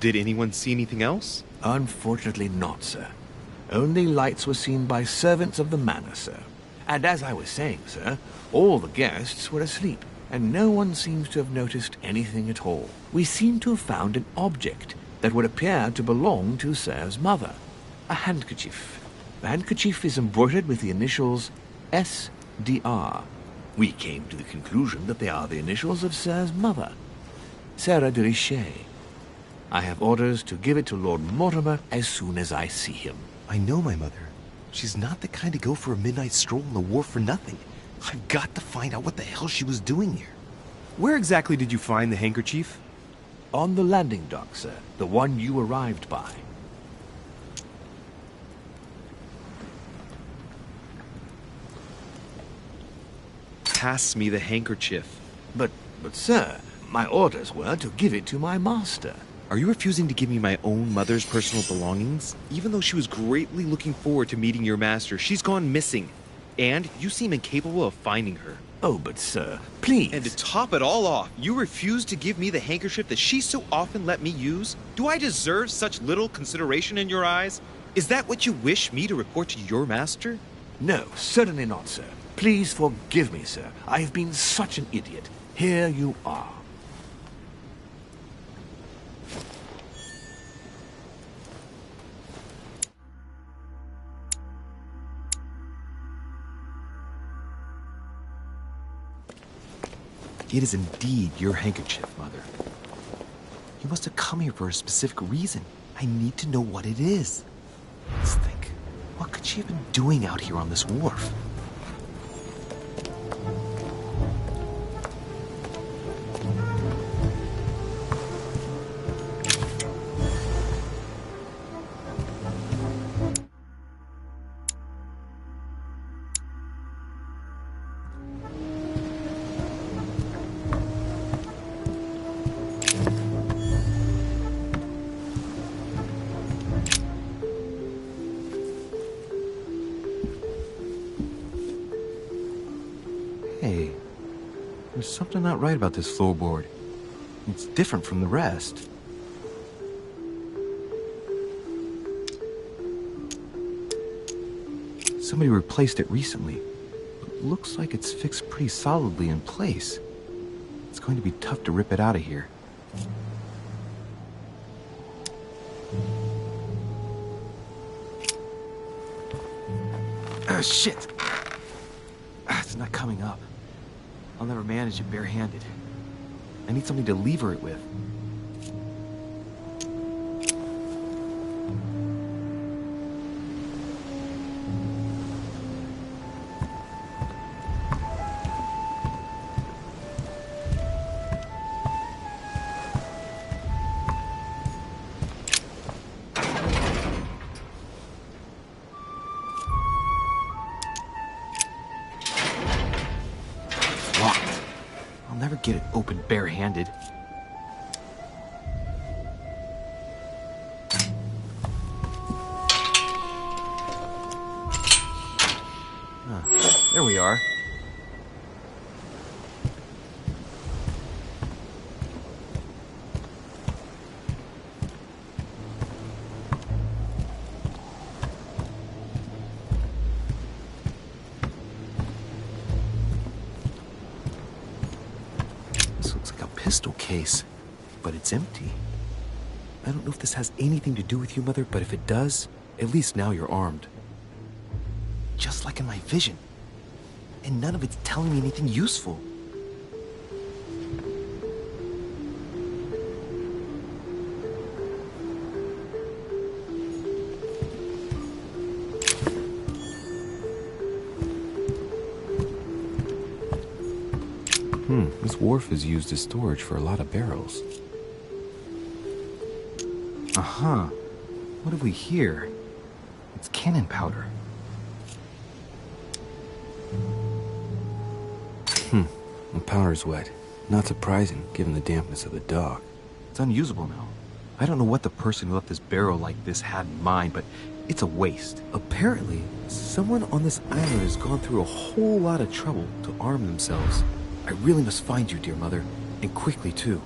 Did anyone see anything else? Unfortunately not, sir. Only lights were seen by servants of the manor, sir. And as I was saying, sir, all the guests were asleep, and no one seems to have noticed anything at all. We seem to have found an object that would appear to belong to Sir's mother. A handkerchief. The handkerchief is embroidered with the initials S.D.R. We came to the conclusion that they are the initials of Sir's mother, Sarah de Richet. I have orders to give it to Lord Mortimer as soon as I see him. I know my mother. She's not the kind to go for a midnight stroll on the wharf for nothing. I've got to find out what the hell she was doing here. Where exactly did you find the handkerchief? On the landing dock, sir. The one you arrived by. Pass me the handkerchief. But sir, my orders were to give it to my master. Are you refusing to give me my own mother's personal belongings? Even though she was greatly looking forward to meeting your master, she's gone missing. And you seem incapable of finding her. Oh, but sir, please. And to top it all off, you refuse to give me the handkerchief that she so often let me use? Do I deserve such little consideration in your eyes? Is that what you wish me to report to your master? No, certainly not, sir. Please forgive me, sir. I have been such an idiot. Here you are. It is indeed your handkerchief, Mother. You must have come here for a specific reason. I need to know what it is. Let's think. What could she have been doing out here on this wharf? Hey, there's something not right about this floorboard. It's different from the rest. Somebody replaced it recently, but looks like it's fixed pretty solidly in place. It's going to be tough to rip it out of here. Shit! It's not coming up. I'll never manage it barehanded. I need something to lever it with. Get it open barehanded. There we are. Pistol case, but it's empty. I don't know if this has anything to do with you, Mother, but if it does, at least now you're armed. Just like in my vision. And none of it's telling me anything useful. This wharf is used as storage for a lot of barrels. What have we here? It's cannon powder. The powder's wet. Not surprising, given the dampness of the dock. It's unusable now. I don't know what the person who left this barrel like this had in mind, but it's a waste. Apparently, someone on this island has gone through a whole lot of trouble to arm themselves. I really must find you, dear Mother, and quickly, too.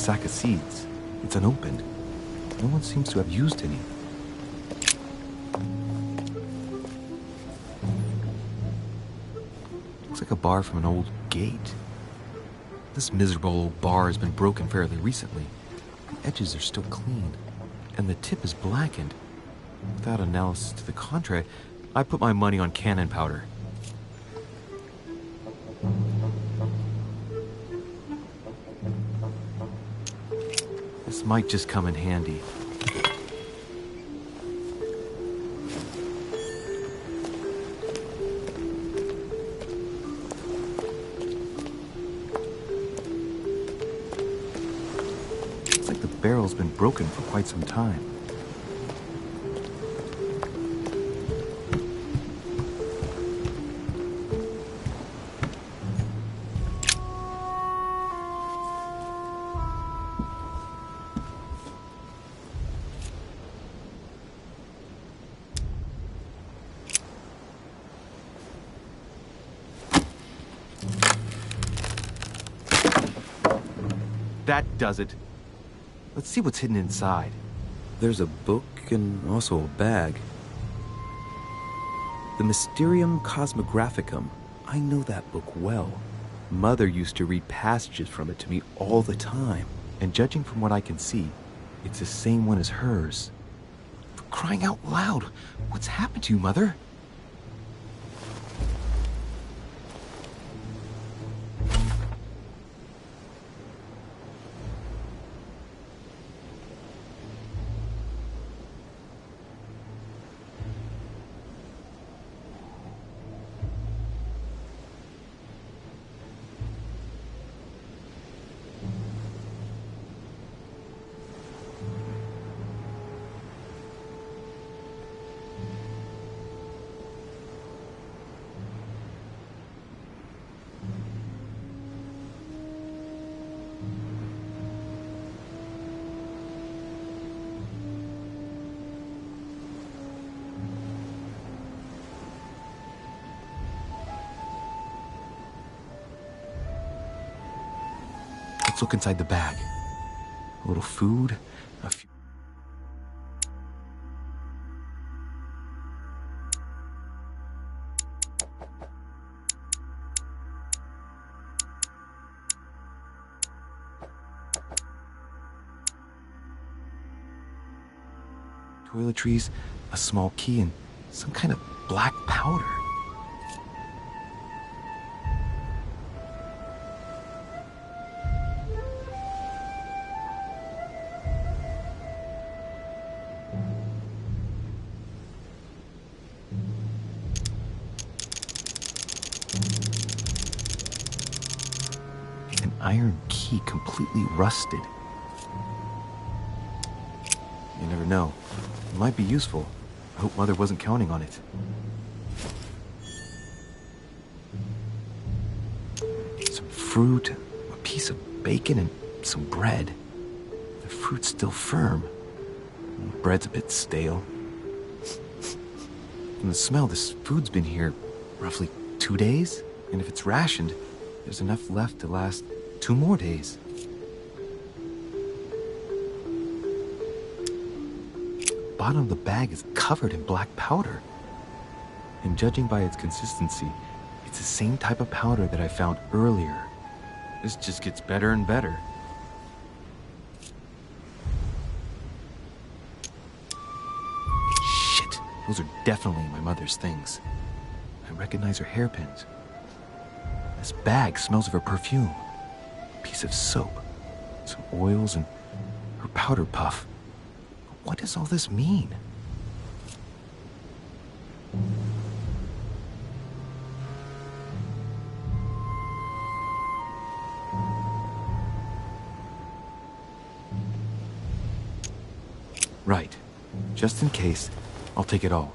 sack of seeds. It's unopened. No one seems to have used any. Looks like a bar from an old gate. This miserable old bar has been broken fairly recently. The edges are still clean, and the tip is blackened. Without analysis to the contrary, I put my money on cannon powder. This might just come in handy. Looks like the barrel's been broken for quite some time. That does it. Let's see what's hidden inside. There's a book and also a bag. The Mysterium Cosmographicum. I know that book well. Mother used to read passages from it to me all the time. And judging from what I can see, it's the same one as hers. For crying out loud, what's happened to you, Mother? Let's look inside the bag. A little food, a few... toiletries, a small key, and some kind of black powder. An iron key completely rusted. You never know. It might be useful. I hope Mother wasn't counting on it. Some fruit, a piece of bacon, and some bread. The fruit's still firm. The bread's a bit stale. From the smell, this food's been here roughly 2 days. And if it's rationed, there's enough left to last 2 more days. The bottom of the bag is covered in black powder. And judging by its consistency, it's the same type of powder that I found earlier. This just gets better and better. Shit, those are definitely my mother's things. I recognize her hairpins. This bag smells of her perfume. A piece of soap, some oils, and her powder puff. What does all this mean? Right. Just in case, I'll take it all.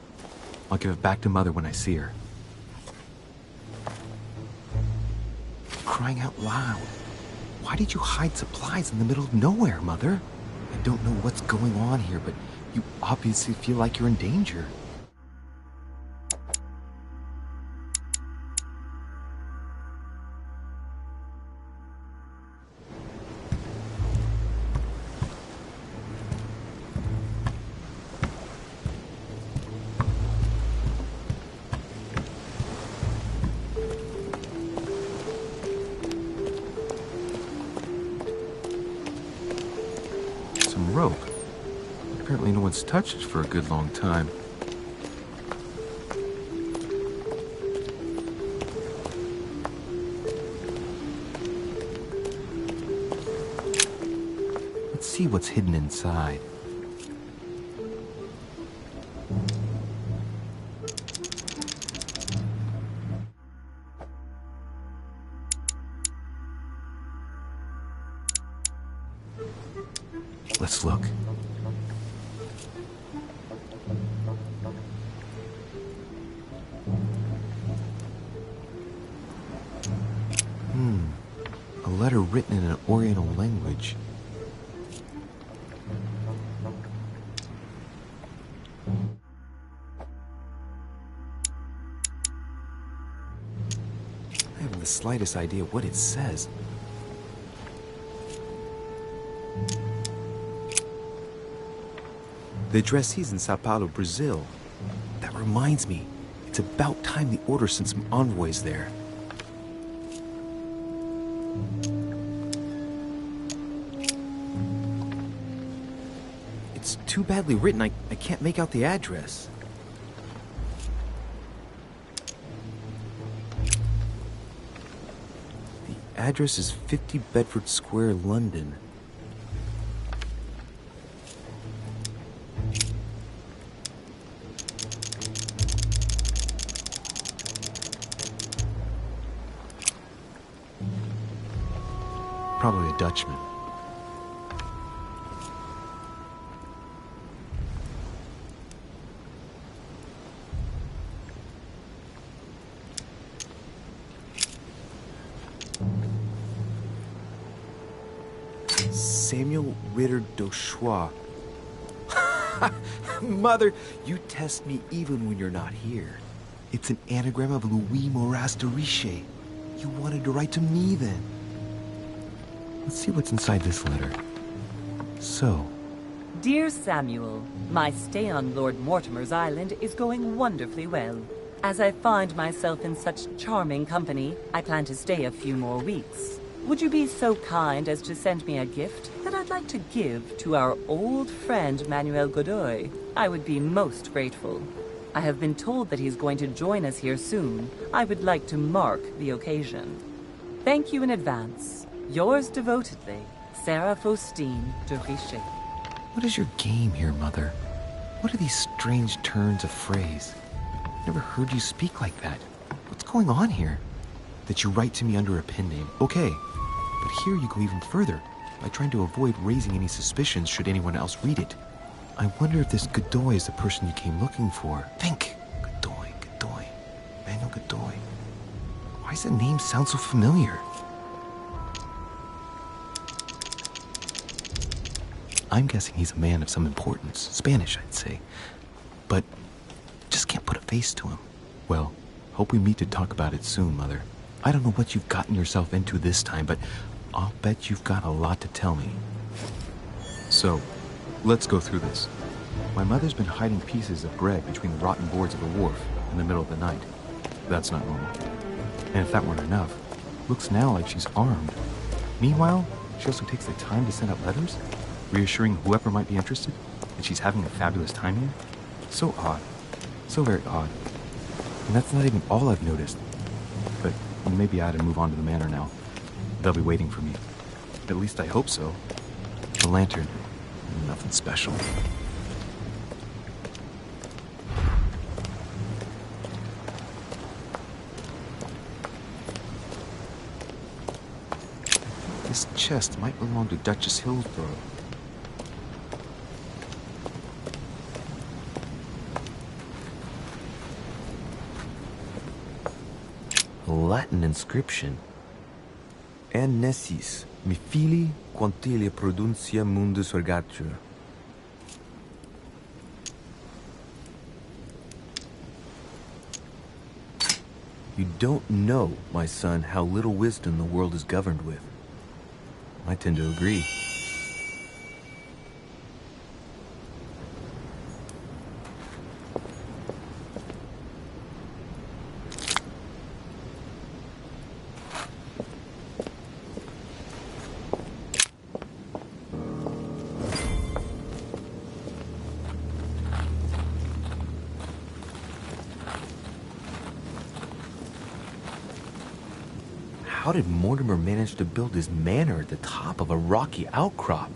I'll give it back to Mother when I see her. Crying out loud. Why did you hide supplies in the middle of nowhere, Mother? I don't know what's going on here, but you obviously feel like you're in danger. Apparently no one's touched it for a good long time. Let's see what's hidden inside. Let's look. A letter written in an Oriental language. I haven't the slightest idea what it says. The addressee's in Sao Paulo, Brazil. That reminds me, it's about time the Order sent some envoys there. It's too badly written, I can't make out the address. The address is 50 Bedford Square, London. Probably a Dutchman. Samuel Ritter Dauchois. Mother, you test me even when you're not here. It's an anagram of Louis Moras de Riche. You wanted to write to me then. Let's see what's inside this letter. So. Dear Samuel, my stay on Lord Mortimer's island is going wonderfully well. As I find myself in such charming company, I plan to stay a few more weeks. Would you be so kind as to send me a gift that I'd like to give to our old friend Manuel Godoy? I would be most grateful. I have been told that he's going to join us here soon. I would like to mark the occasion. Thank you in advance. Yours devotedly, Sarah Faustine de Riche. What is your game here, Mother? What are these strange turns of phrase? Never heard you speak like that. What's going on here? That you write to me under a pen name, okay. But here you go even further, by trying to avoid raising any suspicions should anyone else read it. I wonder if this Godoy is the person you came looking for. Think! Godoy. Manuel Godoy. Why does that name sound so familiar? I'm guessing he's a man of some importance. Spanish, I'd say. But just can't put a face to him. Well, hope we meet to talk about it soon, Mother. I don't know what you've gotten yourself into this time, but I'll bet you've got a lot to tell me. So, let's go through this. My mother's been hiding pieces of bread between the rotten boards of the wharf in the middle of the night. That's not normal. And if that weren't enough, looks now like she's armed. Meanwhile, she also takes the time to send out letters, reassuring whoever might be interested that she's having a fabulous time here. So odd. So very odd. And that's not even all I've noticed. But maybe I ought to move on to the manor now. They'll be waiting for me. At least I hope so. The lantern. Nothing special. This chest might belong to Duchess Hillsborough. A Latin inscription. Annesis, mi fili quantilia produncia mundus ergatur. You don't know, my son, how little wisdom the world is governed with. I tend to agree. how did Mortimer manage to build his manor at the top of a rocky outcrop?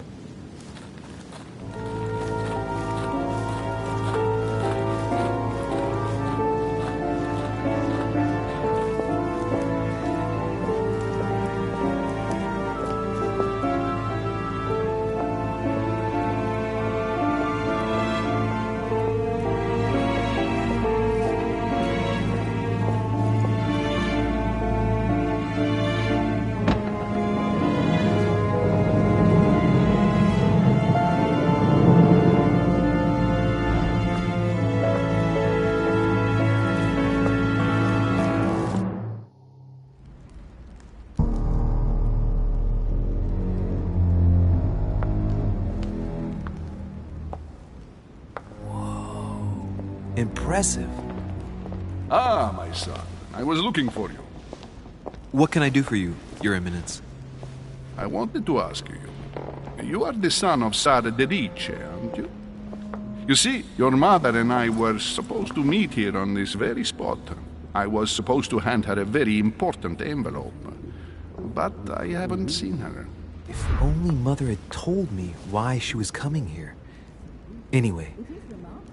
Impressive. Ah, my son. I was looking for you. What can I do for you, Your Eminence? I wanted to ask you. You are the son of Sara de Riche, aren't you? You see, your mother and I were supposed to meet here on this very spot. I was supposed to hand her a very important envelope. But I haven't seen her. If only Mother had told me why she was coming here. Anyway,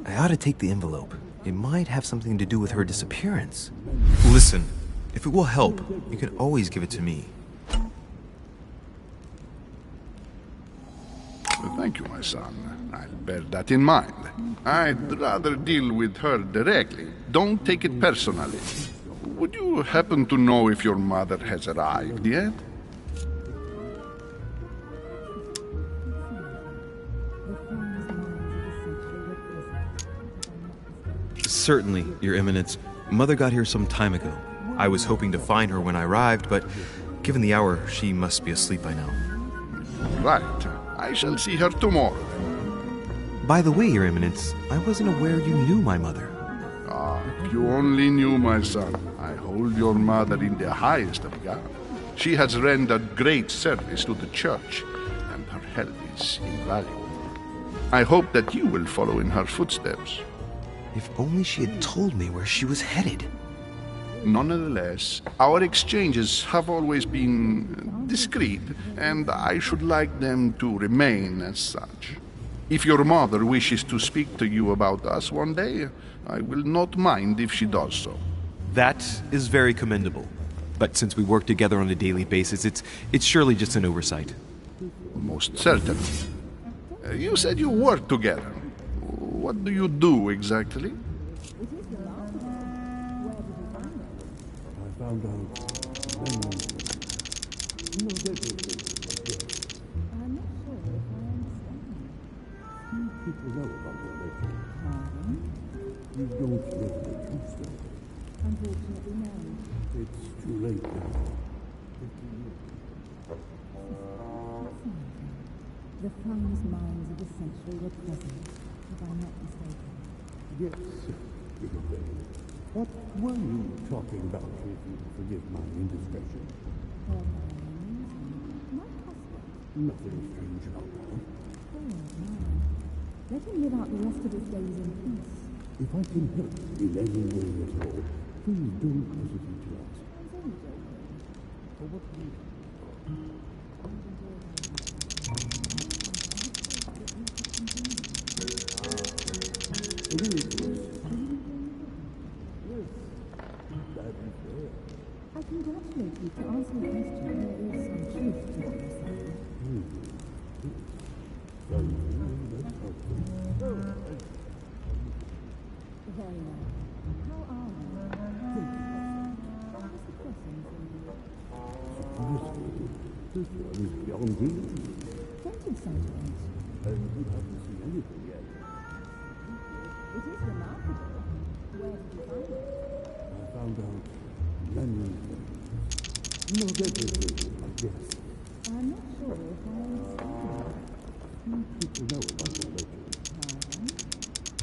I ought to take the envelope. It might have something to do with her disappearance. Listen, if it will help, you can always give it to me. Thank you, my son. I'll bear that in mind. I'd rather deal with her directly. Don't take it personally. Would you happen to know if your mother has arrived yet? Certainly, Your Eminence. Mother got here some time ago. I was hoping to find her when I arrived, but given the hour, she must be asleep by now. Right. I shall see her tomorrow, then. By the way, Your Eminence, I wasn't aware you knew my mother. Ah, if you only knew, my son. I hold your mother in the highest regard. She has rendered great service to the church, and her help is invaluable. I hope that you will follow in her footsteps. If only she had told me where she was headed. Nonetheless, our exchanges have always been discreet, and I should like them to remain as such. If your mother wishes to speak to you about us one day, I will not mind if she does so. That is very commendable. But since we work together on a daily basis, it's surely just an oversight. Most certainly. You said you work together. What do you do exactly? I found out. People know about your legend. You don't know the true story. Unfortunately, no. It's too late now. The Fung's minds of the century were present, if I'm not mistaken. Yes, little baby. What were you talking about, if you forgive my indiscretion? My husband. Nothing strange about that. Oh, no. Let him live out the rest of his days in peace. If I can help in any way at all, please don't hesitate to ask. I'm only joking. For what reason? I congratulate you for answering the question. There is some truth to what you're saying. Very well. How are you? Good. How's the crossing for you? This one is beyond belief. Don't exaggerate. You haven't seen anything yet. It is remarkable. Where did you find it? I found out many things. Not everything, I guess. I'm not sure if I understand. Few people know about the legend.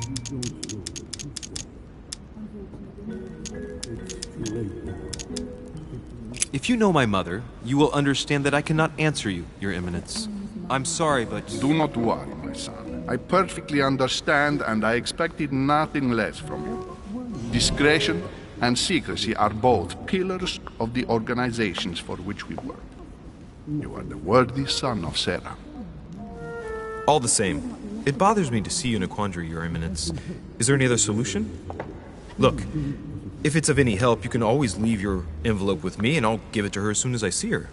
You don't know the true story. Unfortunately, It's too late now. If you know my mother, you will understand that I cannot answer you, Your Eminence. I'm sorry, but... Do not worry, my son. I perfectly understand, and I expected nothing less from you. Discretion and secrecy are both pillars of the organizations for which we work. You are the worthy son of Sarah. All the same, it bothers me to see you in a quandary, Your Eminence. Is there any other solution? Look, if it's of any help, you can always leave your envelope with me, and I'll give it to her as soon as I see her.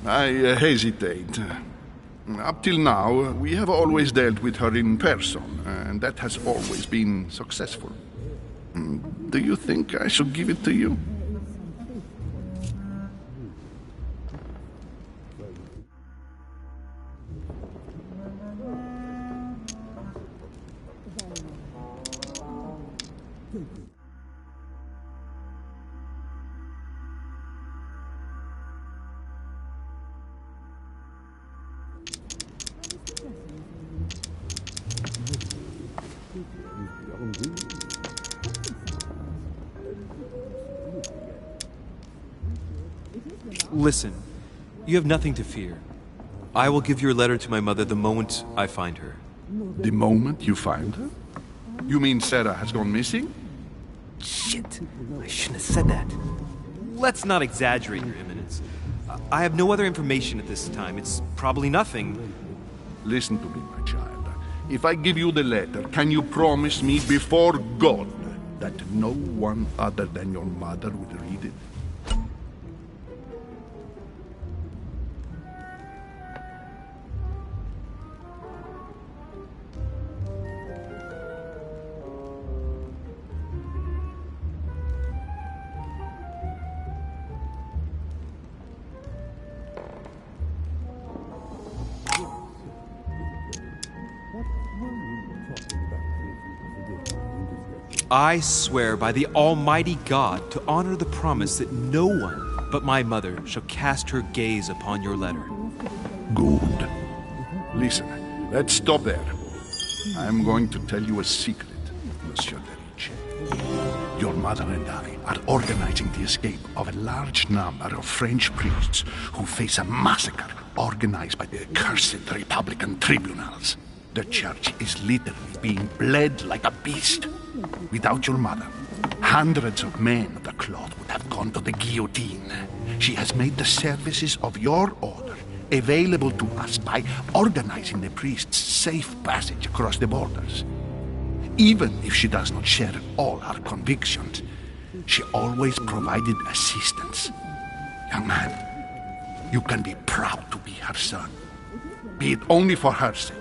I hesitate. Up till now, we have always dealt with her in person, and that has always been successful. Do you think I should give it to you? Listen, you have nothing to fear. I will give your letter to my mother the moment I find her. The moment you find her? You mean Sarah has gone missing? Shit, I shouldn't have said that. Let's not exaggerate, Your Eminence. I have no other information at this time. It's probably nothing. Listen to me, my child. If I give you the letter, can you promise me before God that no one other than your mother will read it? I swear by the Almighty God to honor the promise that no one but my mother shall cast her gaze upon your letter. Good. Listen, let's stop there. I'm going to tell you a secret, Monsieur Deriche. Your mother and I are organizing the escape of a large number of French priests who face a massacre organized by the accursed Republican tribunals. The church is literally being bled like a beast. Without your mother, hundreds of men of the cloth would have gone to the guillotine. She has made the services of your order available to us by organizing the priests' safe passage across the borders. Even if she does not share all our convictions, she always provided assistance. Young man, you can be proud to be her son. Be it only for her sake.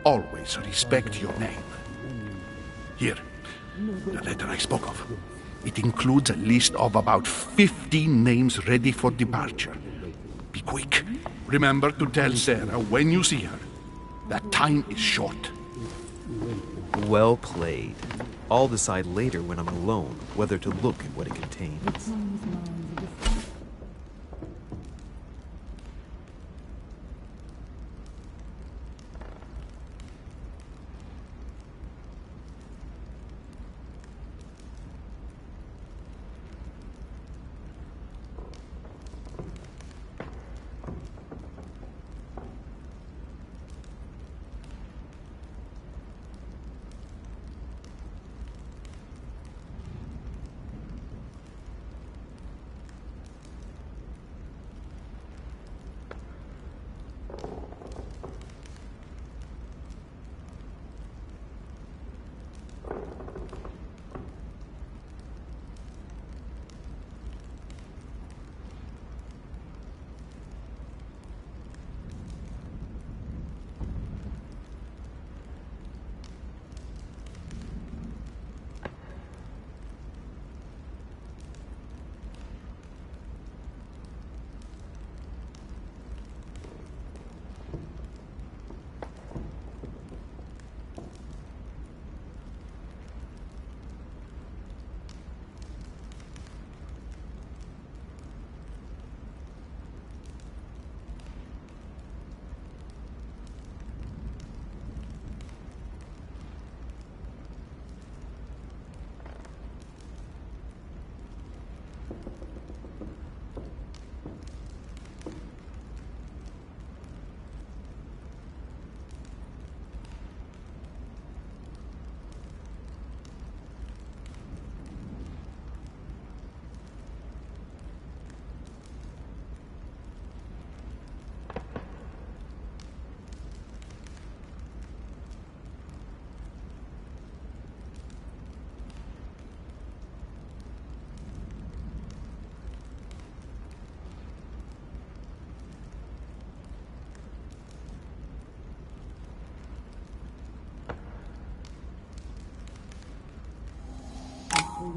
Always respect your name. Here, the letter I spoke of. It includes a list of about 15 names ready for departure. Be quick. Remember to tell Sarah when you see her that time is short. Well played. I'll decide later when I'm alone whether to look at what it contains.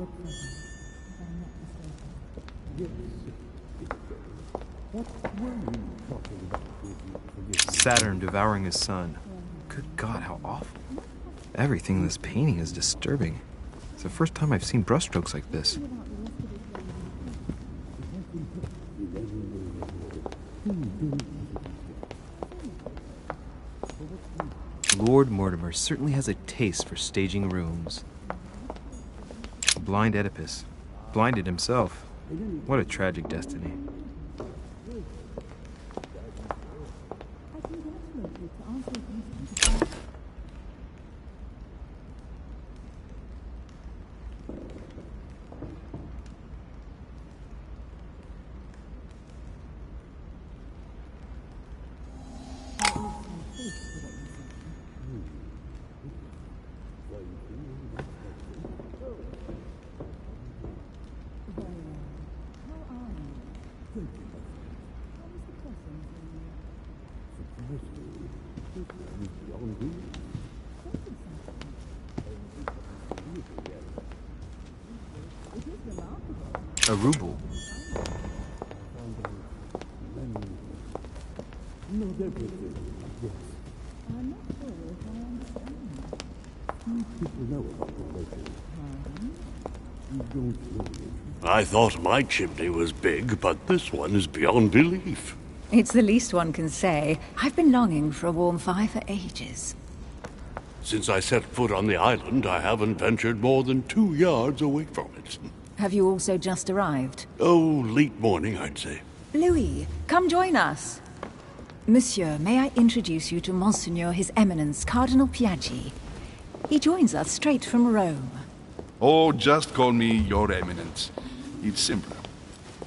were present, if I'm not mistaken. What were you talking about with you? Forgive me. Saturn devouring his son. Good God, how awful. Everything in this painting is disturbing. It's the first time I've seen brushstrokes like this. Lord Mortimer certainly has a taste for staging rooms. A blind Oedipus. Blinded himself. What a tragic destiny. I congratulate you to answer your question. A ruble. Not everything, yes. I'm not sure if I understand. Few people know about the legend. You don't know it. I thought my chimney was big, but this one is beyond belief. It's the least one can say. I've been longing for a warm fire for ages. Since I set foot on the island, I haven't ventured more than 2 yards away from it. Have you also just arrived? Oh, late morning, I'd say. Louis, come join us. Monsieur, may I introduce you to Monseigneur His Eminence, Cardinal Piaggi. He joins us straight from Rome. Oh, just call me Your Eminence. It's simpler.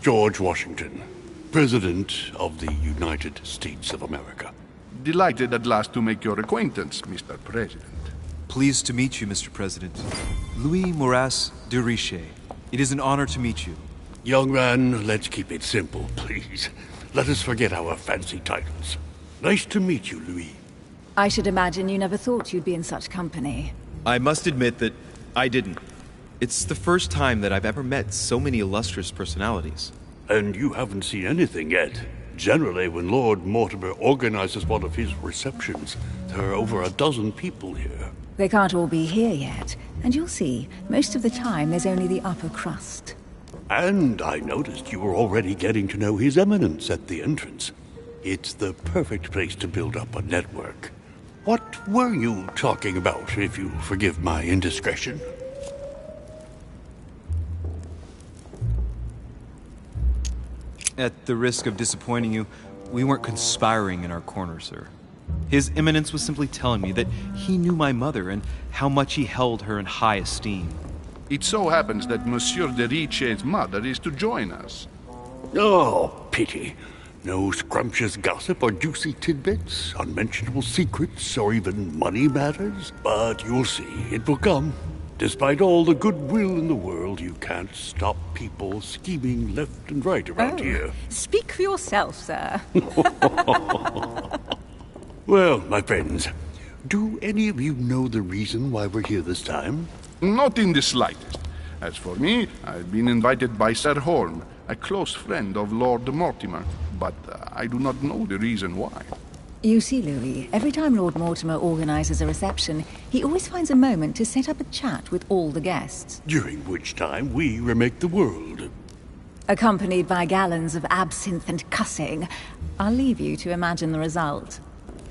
George Washington, President of the United States of America. Delighted at last to make your acquaintance, Mr. President. Pleased to meet you, Mr. President. Louis Moras de Richet. It is an honor to meet you. Young man, let's keep it simple, please. Let us forget our fancy titles. Nice to meet you, Louis. I should imagine you never thought you'd be in such company. I must admit that I didn't. It's the first time that I've ever met so many illustrious personalities. And you haven't seen anything yet. Generally, when Lord Mortimer organizes one of his receptions, there are over a dozen people here. They can't all be here yet, and you'll see, most of the time there's only the upper crust. And I noticed you were already getting to know His Eminence at the entrance. It's the perfect place to build up a network. What were you talking about, if you forgive my indiscretion? At the risk of disappointing you, we weren't conspiring in our corner, sir. His Eminence was simply telling me that he knew my mother and how much he held her in high esteem. It so happens that Monsieur de Richet's mother is to join us. Oh, pity. No scrumptious gossip or juicy tidbits, unmentionable secrets, or even money matters. But you'll see, it will come. Despite all the goodwill in the world, you can't stop people scheming left and right around here. Speak for yourself, sir. Well, my friends, do any of you know the reason why we're here this time? Not in the slightest. As for me, I've been invited by Sir Horn, a close friend of Lord Mortimer, but I do not know the reason why. You see, Louis, every time Lord Mortimer organizes a reception, he always finds a moment to set up a chat with all the guests. During which time we remake the world. Accompanied by gallons of absinthe and cussing. I'll leave you to imagine the result.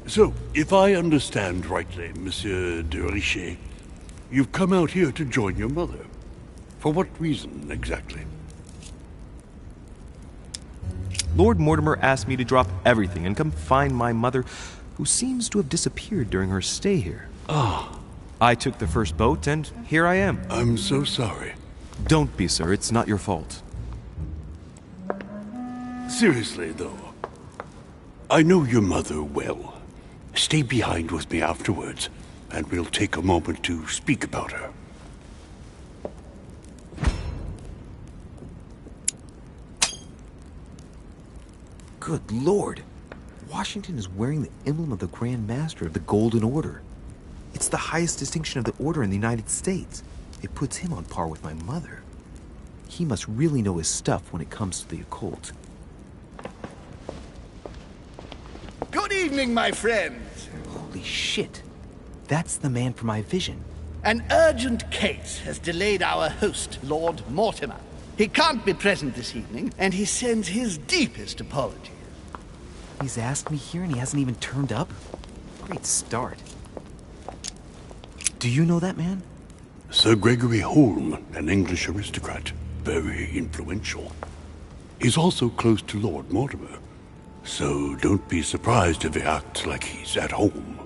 So, if I understand rightly, Monsieur de Richet, you've come out here to join your mother. For what reason, exactly? Lord Mortimer asked me to drop everything and come find my mother, who seems to have disappeared during her stay here. Ah. I took the first boat, and here I am. I'm so sorry. Don't be, sir. It's not your fault. Seriously, though, I know your mother well. Stay behind with me afterwards, and we'll take a moment to speak about her. Good Lord. Washington is wearing the emblem of the Grand Master of the Golden Order. It's the highest distinction of the order in the United States. It puts him on par with my mother. He must really know his stuff when it comes to the occult. Good evening, my friends. Holy shit. That's the man from my vision. An urgent case has delayed our host, Lord Mortimer. He can't be present this evening, and he sends his deepest apologies. He's asked me here and he hasn't even turned up? Great start. Do you know that man? Sir Gregory Holm, an English aristocrat. Very influential. He's also close to Lord Mortimer, so don't be surprised if he acts like he's at home.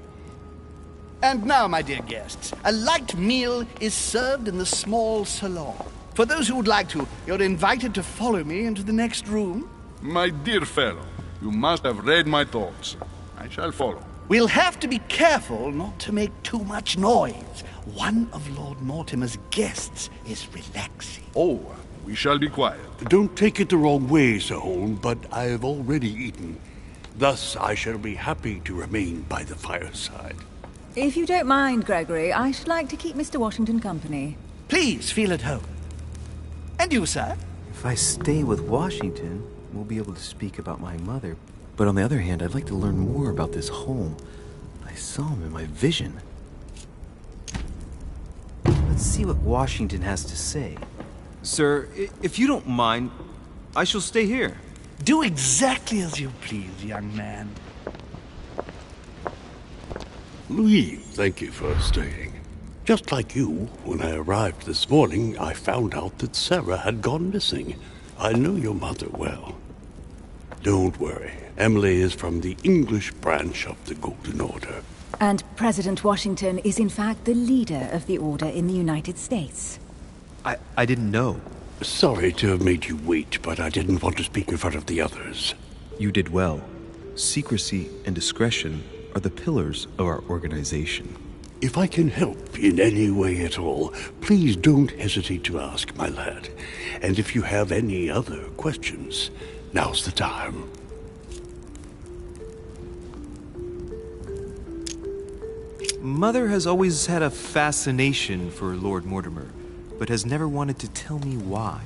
And now, my dear guests, a light meal is served in the small salon. For those who would like to, you're invited to follow me into the next room. My dear fellow, you must have read my thoughts. I shall follow. We'll have to be careful not to make too much noise. One of Lord Mortimer's guests is relaxing. Oh, we shall be quiet. Don't take it the wrong way, Sir Holm, but I've already eaten. Thus, I shall be happy to remain by the fireside. If you don't mind, Gregory, I should like to keep Mr. Washington company. Please feel at home. And you, sir? If I stay with Washington, we'll be able to speak about my mother. But on the other hand, I'd like to learn more about this home. I saw him in my vision. Let's see what Washington has to say. Sir, if you don't mind, I shall stay here. Do exactly as you please, young man. Louis, thank you for staying. Just like you, when I arrived this morning, I found out that Sarah had gone missing. I know your mother well. Don't worry. Emily is from the English branch of the Golden Order. And President Washington is in fact the leader of the Order in the United States. I didn't know. Sorry to have made you wait, but I didn't want to speak in front of the others. You did well. Secrecy and discretion are the pillars of our organization. If I can help in any way at all, please don't hesitate to ask, my lad. And if you have any other questions, now's the time. Mother has always had a fascination for Lord Mortimer, but has never wanted to tell me why.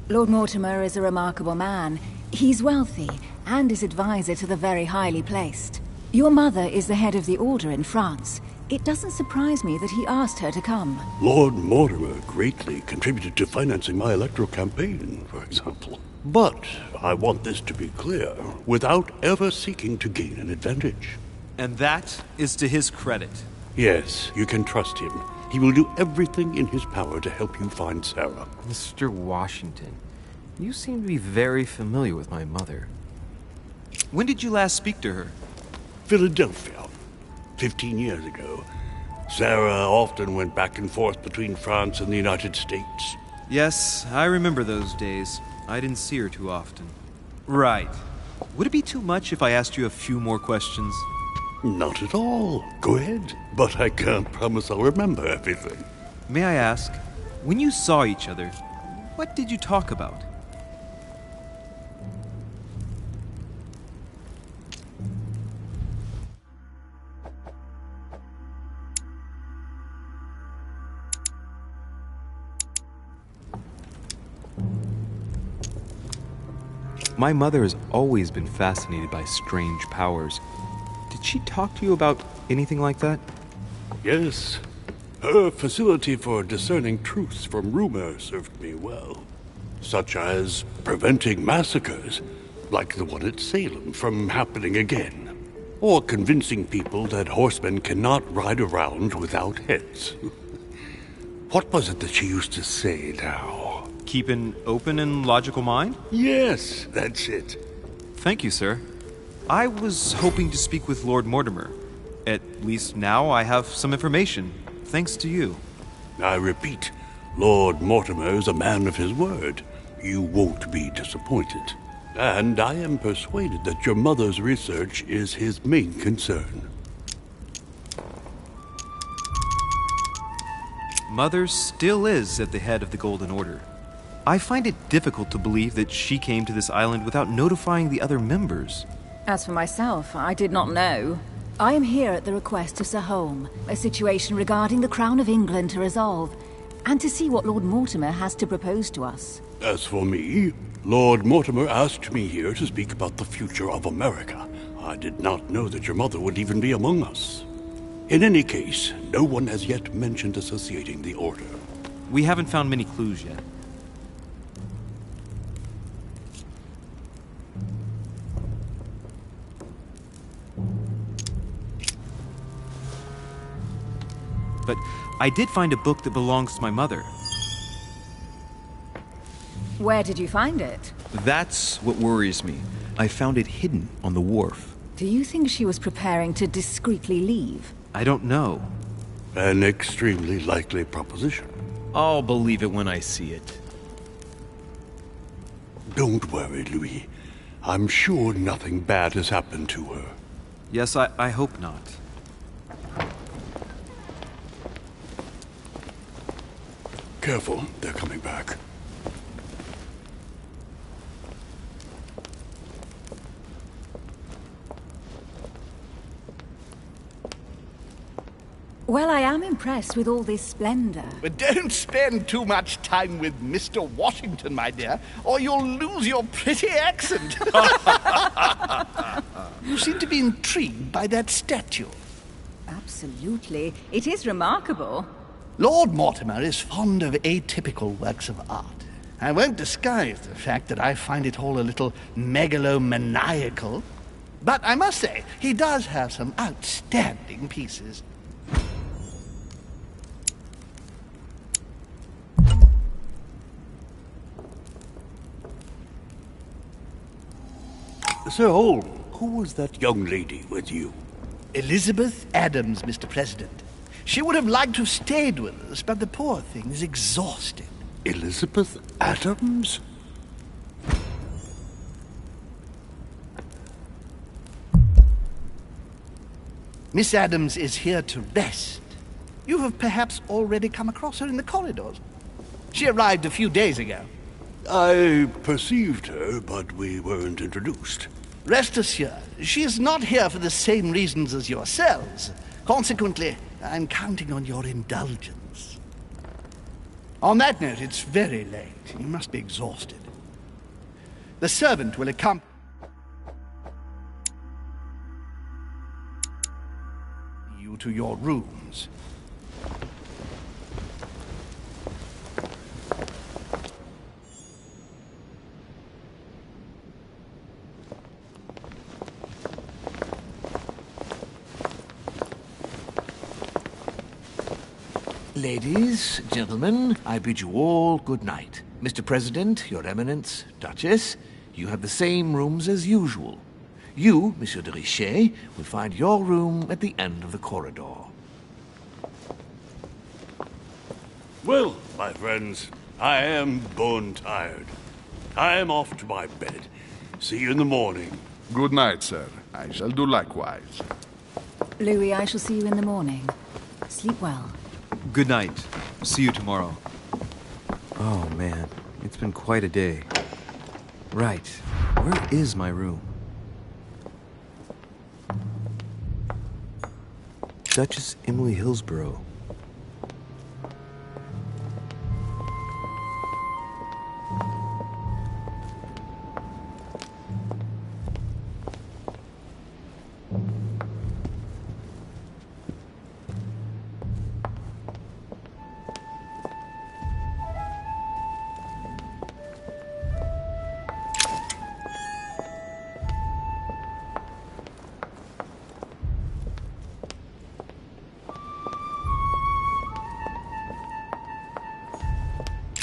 Lord Mortimer is a remarkable man. He's wealthy and is advisor to the very highly placed. Your mother is the head of the Order in France. It doesn't surprise me that he asked her to come. Lord Mortimer greatly contributed to financing my electoral campaign, for example. But I want this to be clear, without ever seeking to gain an advantage. And that is to his credit. Yes, you can trust him. He will do everything in his power to help you find Sarah. Mr. Washington, you seem to be very familiar with my mother. When did you last speak to her? Philadelphia, 15 years ago. Sarah often went back and forth between France and the United States. Yes, I remember those days. I didn't see her too often. Right. Would it be too much if I asked you a few more questions? Not at all. Go ahead. But I can't promise I'll remember everything. May I ask, when you saw each other, what did you talk about? My mother has always been fascinated by strange powers. Did she talk to you about anything like that? Yes. Her facility for discerning truths from rumor served me well. Such as preventing massacres, like the one at Salem, from happening again. Or convincing people that horsemen cannot ride around without heads. What was it that she used to say now? Keep an open and logical mind? Yes, that's it. Thank you, sir. I was hoping to speak with Lord Mortimer. At least now I have some information, thanks to you. I repeat, Lord Mortimer is a man of his word. You won't be disappointed. And I am persuaded that your mother's research is his main concern. Mother still is at the head of the Golden Order. I find it difficult to believe that she came to this island without notifying the other members. As for myself, I did not know. I am here at the request of Sir Holm, a situation regarding the Crown of England to resolve. and to see what Lord Mortimer has to propose to us. As for me, Lord Mortimer asked me here to speak about the future of America. I did not know that your mother would even be among us. In any case, no one has yet mentioned associating the Order. We haven't found many clues yet. But I did find a book that belongs to my mother. Where did you find it? That's what worries me. I found it hidden on the wharf. Do you think she was preparing to discreetly leave? I don't know. An extremely likely proposition. I'll believe it when I see it. Don't worry, Louis. I'm sure nothing bad has happened to her. Yes, I hope not. Careful, they're coming back. Well, I am impressed with all this splendor. But don't spend too much time with Mr. Washington, my dear, or you'll lose your pretty accent. You seem to be intrigued by that statue. Absolutely. It is remarkable. Lord Mortimer is fond of atypical works of art. I won't disguise the fact that I find it all a little megalomaniacal. But I must say, he does have some outstanding pieces. Sir Holm, who was that young lady with you? Elizabeth Adams, Mr. President. She would have liked to have stayed with us, but the poor thing is exhausted. Elizabeth Adams? Miss Adams is here to rest. You have perhaps already come across her in the corridors. She arrived a few days ago. I perceived her, but we weren't introduced. Rest assured, she is not here for the same reasons as yourselves. Consequently, I'm counting on your indulgence. On that note, it's very late. You must be exhausted. The servant will accompany you to your rooms. Ladies, gentlemen, I bid you all good night. Mr. President, Your Eminence, Duchess, you have the same rooms as usual. You, Monsieur de Richet, will find your room at the end of the corridor. Well, my friends, I am bone tired. I am off to my bed. See you in the morning. Good night, sir. I shall do likewise. Louis, I shall see you in the morning. Sleep well. Good night. See you tomorrow. Oh, man. It's been quite a day. Right. Where is my room? Duchess Emily Hillsborough.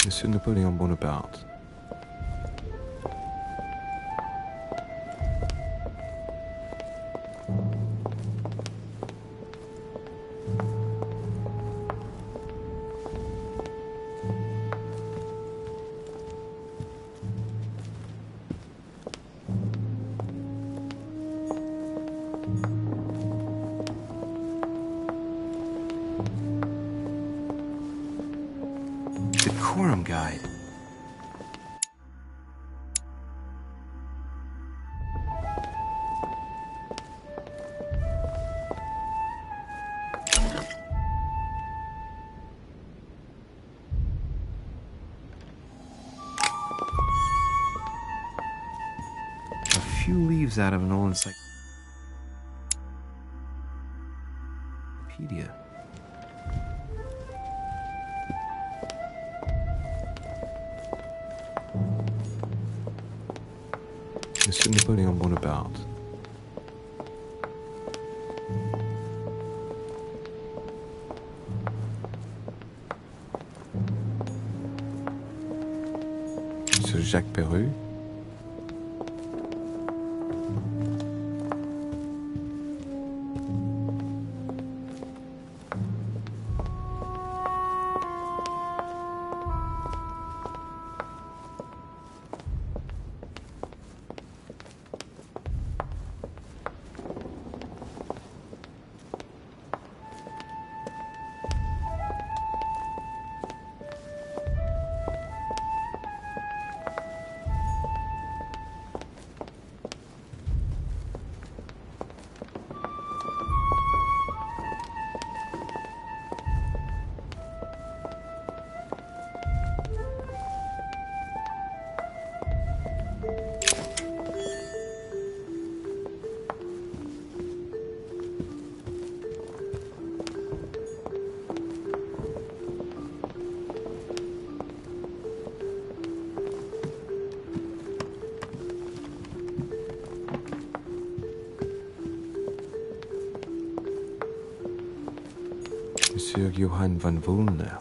Monsieur Napoleon Bonaparte. Decorum Guide. few leaves out of an old encyclopedia. Monsieur Napoléon Bonaparte. Monsieur Jacques Perru. Monsieur Johann von Wulner.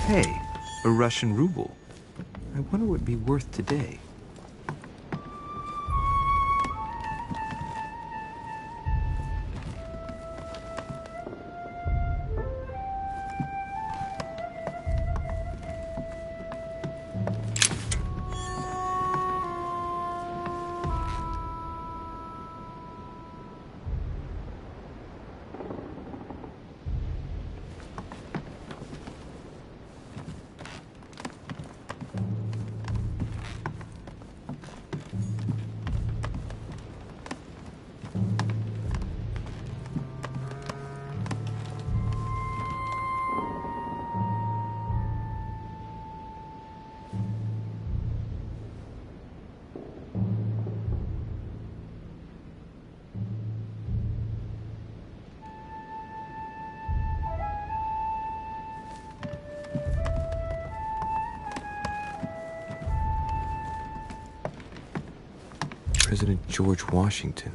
Hey, a Russian ruble. I wonder what it'd be worth today. President George Washington.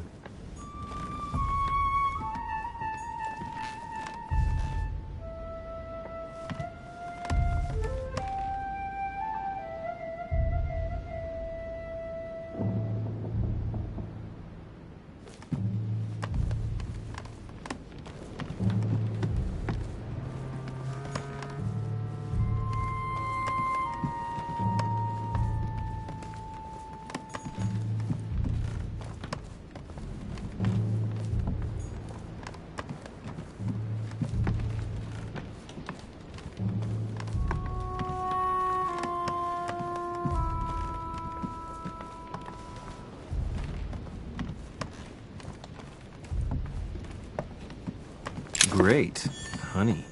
Great. Honey.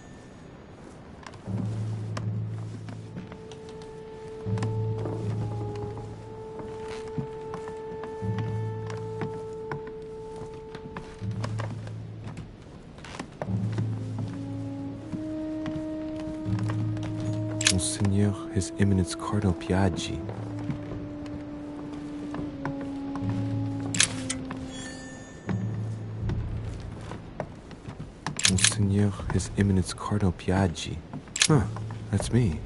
Monseigneur, His Eminence Cardinal Piaggi. Monseigneur, His Eminence Cardinal Piaggi. Huh, that's me.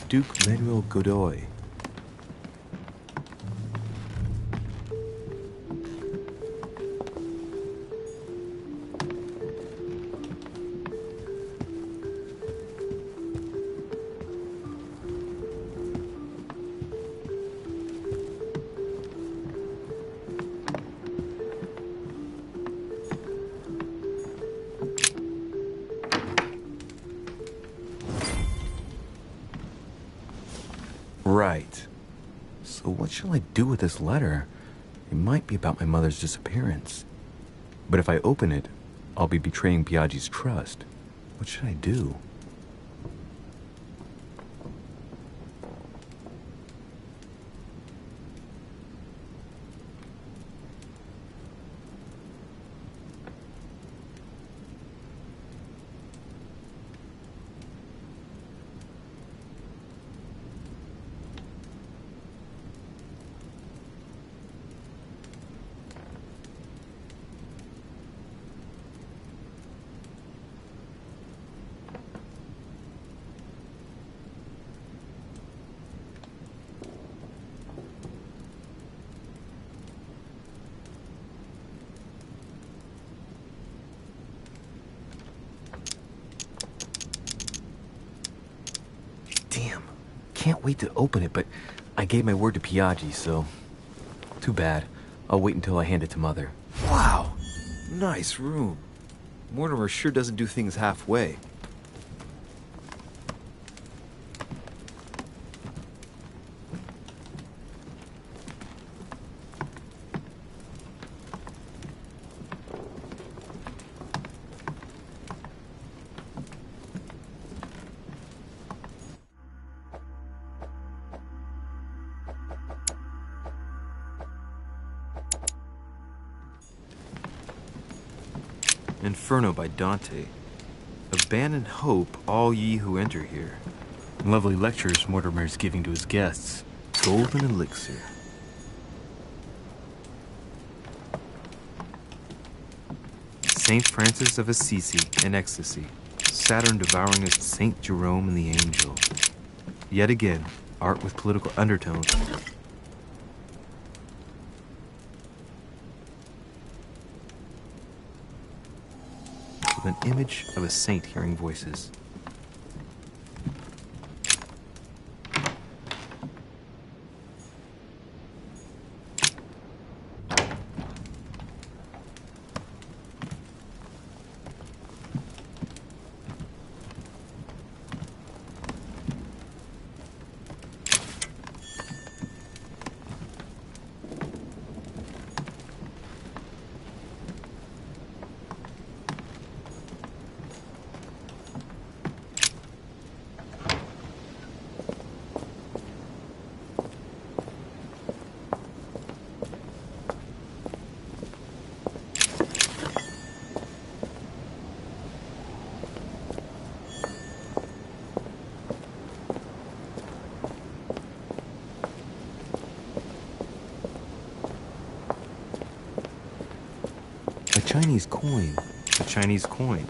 Duke Manuel Godoy. Right. So what shall I do with this letter? It might be about my mother's disappearance. But if I open it, I'll be betraying Piaggi's trust. What should I do? Damn. Can't wait to open it, but I gave my word to Piaggi, so... Too bad. I'll wait until I hand it to Mother. Wow! Nice room. Mortimer sure doesn't do things halfway. Inferno by Dante. Abandon hope, all ye who enter here. Lovely lectures Mortimer's giving to his guests. Golden elixir. Saint Francis of Assisi in ecstasy. Saturn devouring as Saint Jerome and the angel. Yet again, art with political undertones. With an image of a saint hearing voices. A Chinese coin. A Chinese coin.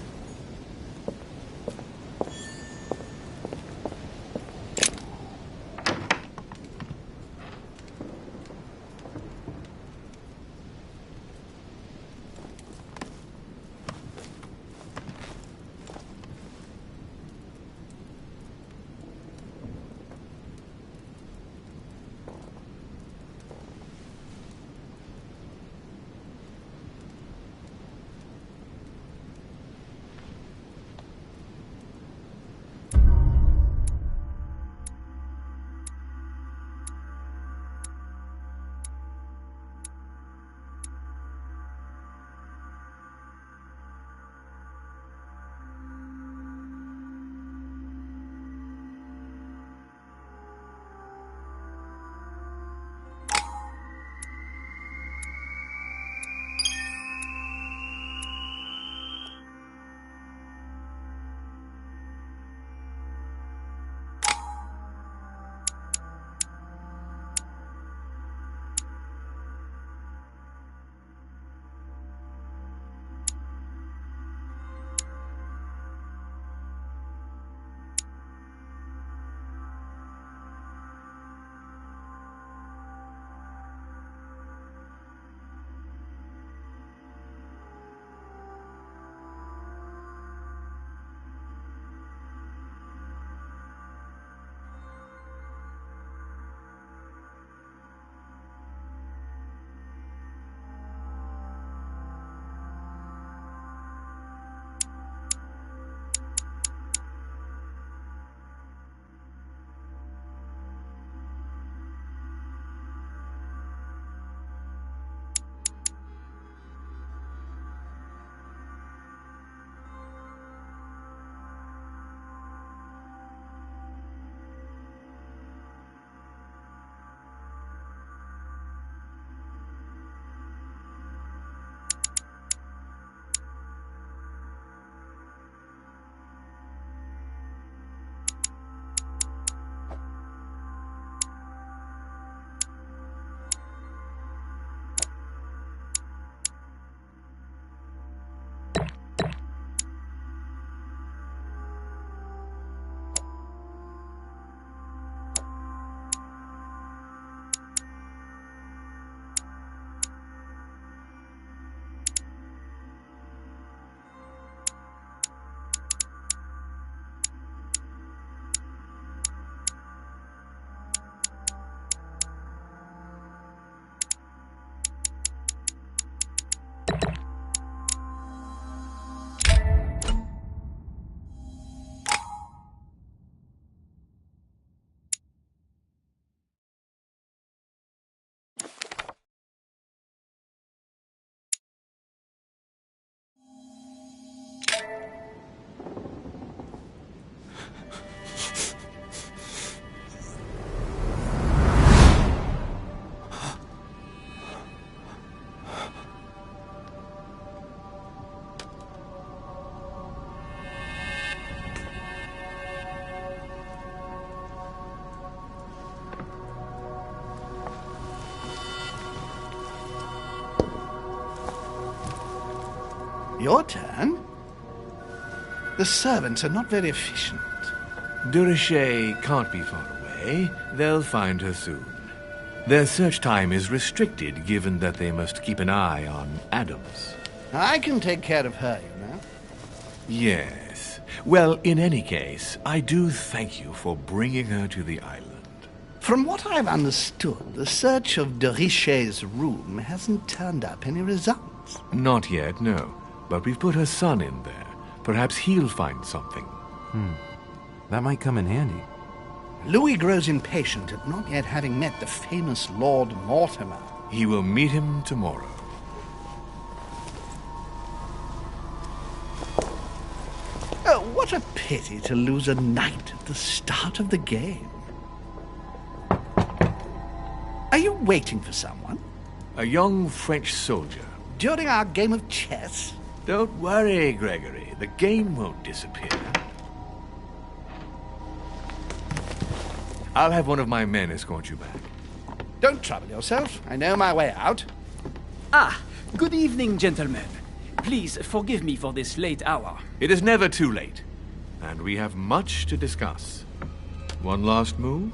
Your turn? The servants are not very efficient. De Richet can't be far away. They'll find her soon. Their search time is restricted, given that they must keep an eye on Adams. I can take care of her, you know. Yes. Well, in any case, I do thank you for bringing her to the island. From what I've understood, the search of de Richet's room hasn't turned up any results. Not yet, no. But we've put her son in there. Perhaps he'll find something. That might come in handy. Louis grows impatient at not yet having met the famous Lord Mortimer. He will meet him tomorrow. Oh, what a pity to lose a knight at the start of the game. Are you waiting for someone? A young French soldier. During our game of chess? Don't worry, Gregory. The game won't disappear. I'll have one of my men escort you back. Don't trouble yourself. I know my way out. Ah, good evening, gentlemen. Please forgive me for this late hour. It is never too late, and we have much to discuss. One last move?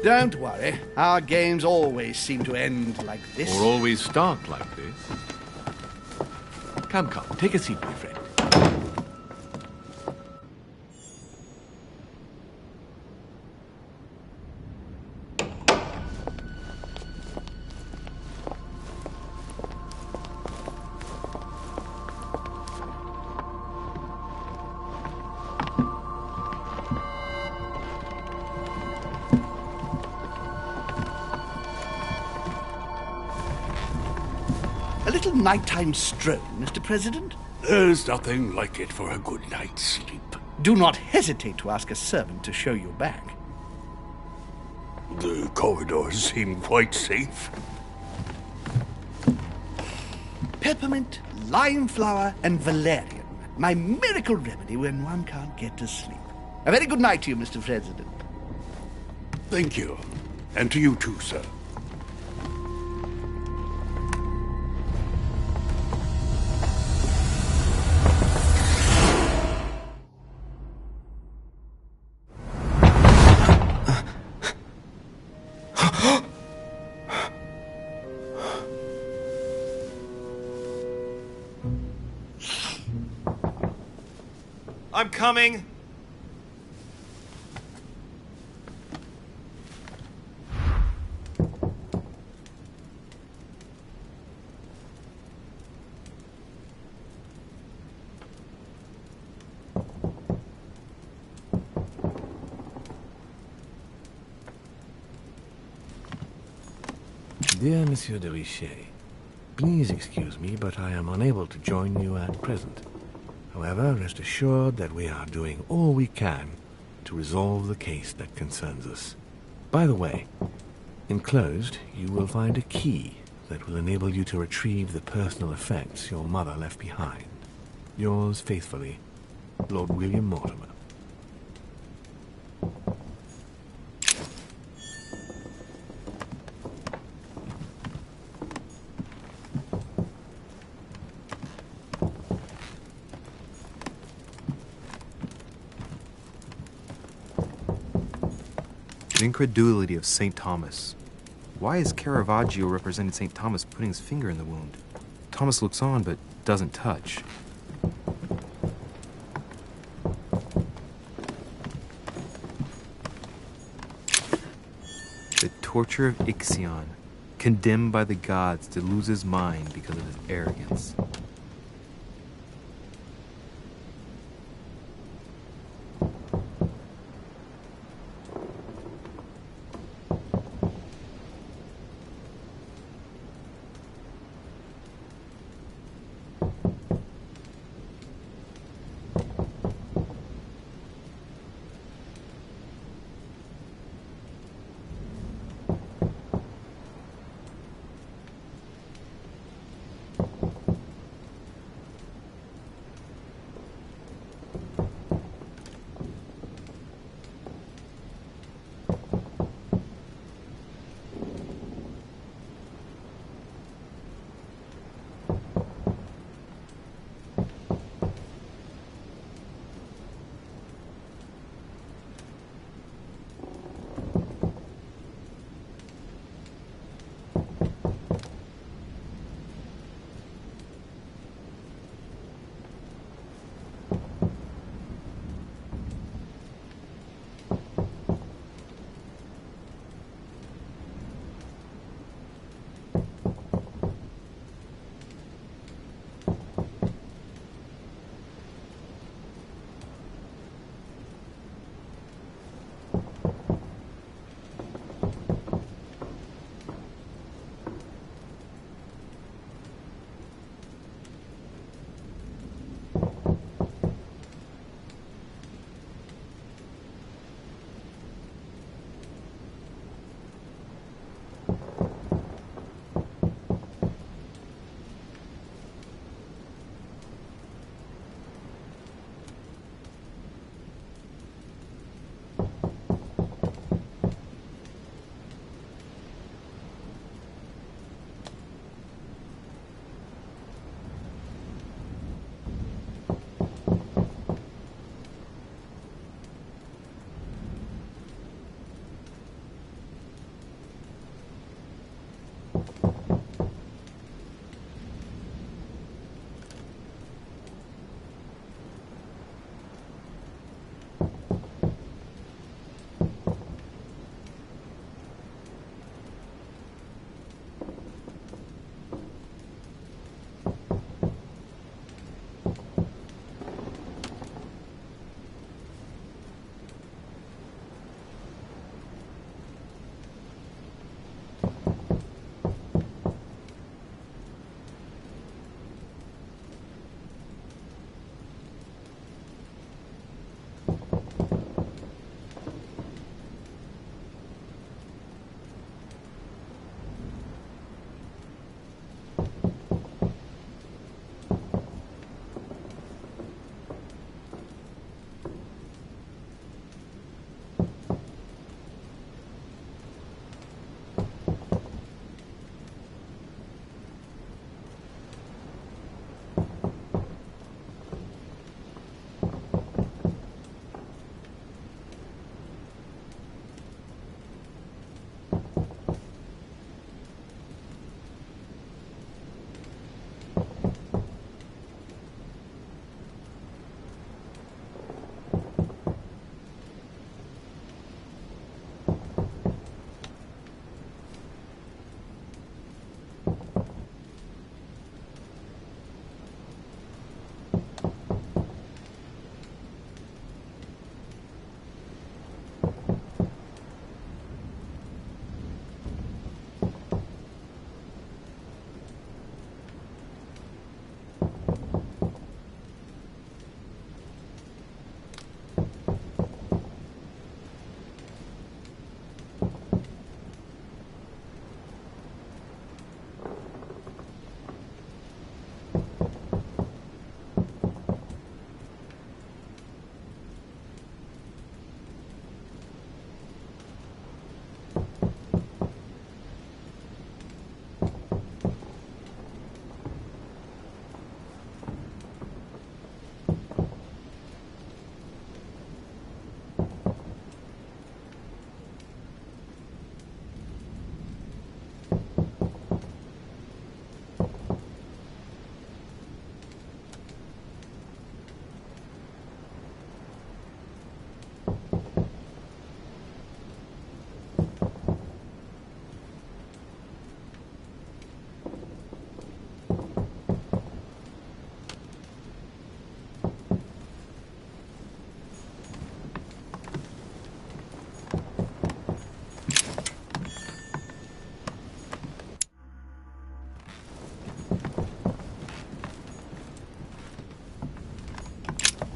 Don't worry. Our games always seem to end like this. Or always start like this. Come, take a seat, my friend. A little nighttime stroll, Mr. President? There's nothing like it for a good night's sleep. Do not hesitate to ask a servant to show you back. The corridors seem quite safe. Peppermint, lime flower, and valerian. My miracle remedy when one can't get to sleep. A very good night to you, Mr. President. Thank you. And to you too, sir. I'm coming! Dear Monsieur de Richet, please excuse me, but I am unable to join you at present. However, rest assured that we are doing all we can to resolve the case that concerns us. By the way, enclosed, you will find a key that will enable you to retrieve the personal effects your mother left behind. Yours faithfully, Lord William Mortimer. The incredulity of St. Thomas. Why is Caravaggio representing St. Thomas putting his finger in the wound? Thomas looks on but doesn't touch. The torture of Ixion, condemned by the gods to lose his mind because of his arrogance.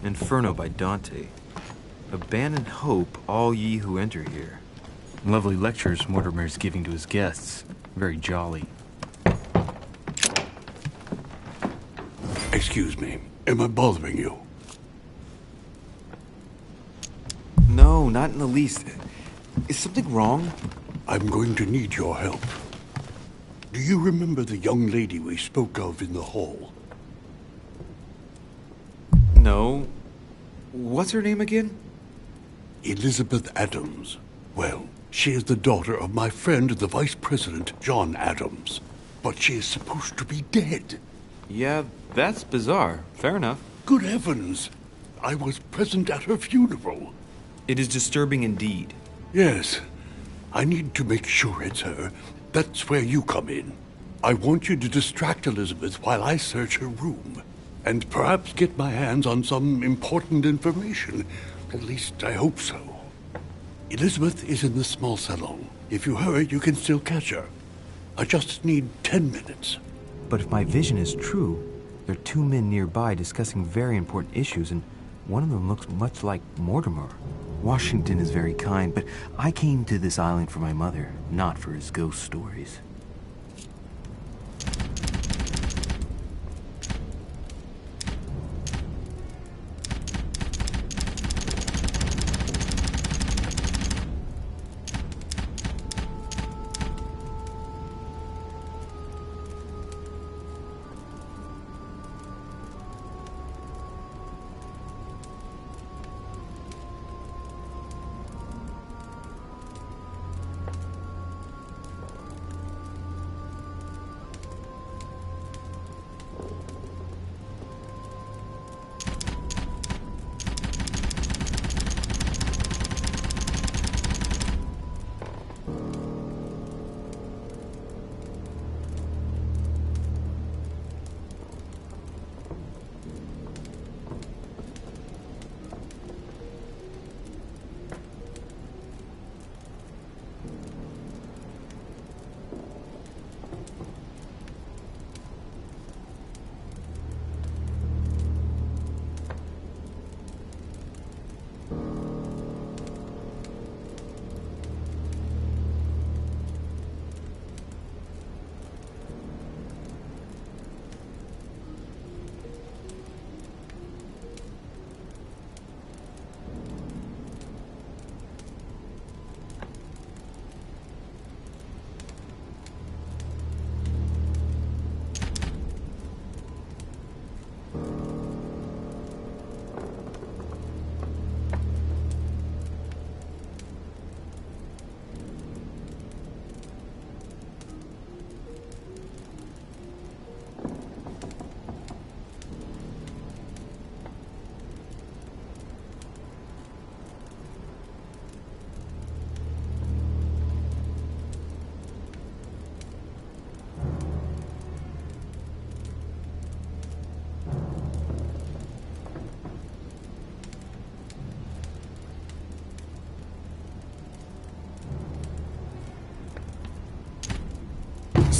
Inferno by Dante. Abandon hope, all ye who enter here. Lovely lectures Mortimer's giving to his guests. Very jolly. Excuse me, am I bothering you? No, not in the least. Is something wrong? I'm going to need your help. Do you remember the young lady we spoke of in the hall? No. What's her name again? Elizabeth Adams. Well, she is the daughter of my friend, the Vice President, John Adams. But she is supposed to be dead. Yeah, that's bizarre. Fair enough. Good heavens! I was present at her funeral. It is disturbing indeed. Yes. I need to make sure it's her. That's where you come in. I want you to distract Elizabeth while I search her room. And perhaps get my hands on some important information. At least, I hope so. Elizabeth is in the small salon. If you hurry, you can still catch her. I just need 10 minutes. But if my vision is true, there are two men nearby discussing very important issues, and one of them looks much like Mortimer. Washington is very kind, but I came to this island for my mother, not for his ghost stories.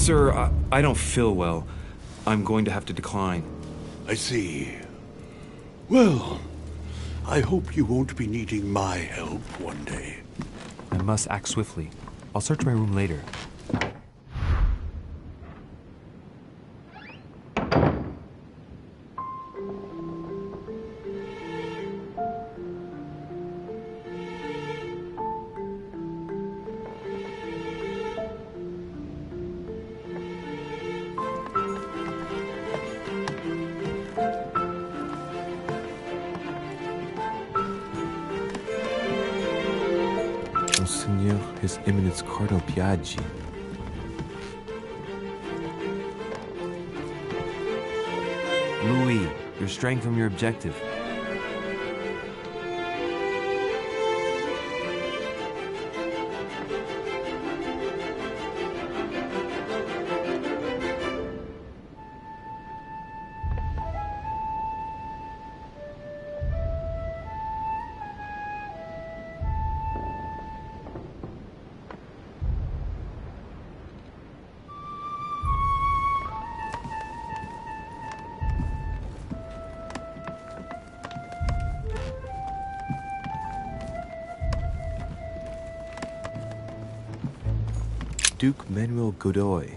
Sir, I don't feel well. I'm going to have to decline. I see. Well, I hope you won't be needing my help one day. I must act swiftly. I'll search my room later. Monseigneur, His Eminence Cardinal Biaggi. Louis, you're straying from your objective. Duke Manuel Godoy.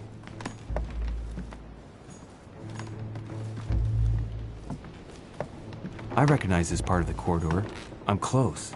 I recognize this part of the corridor. I'm close.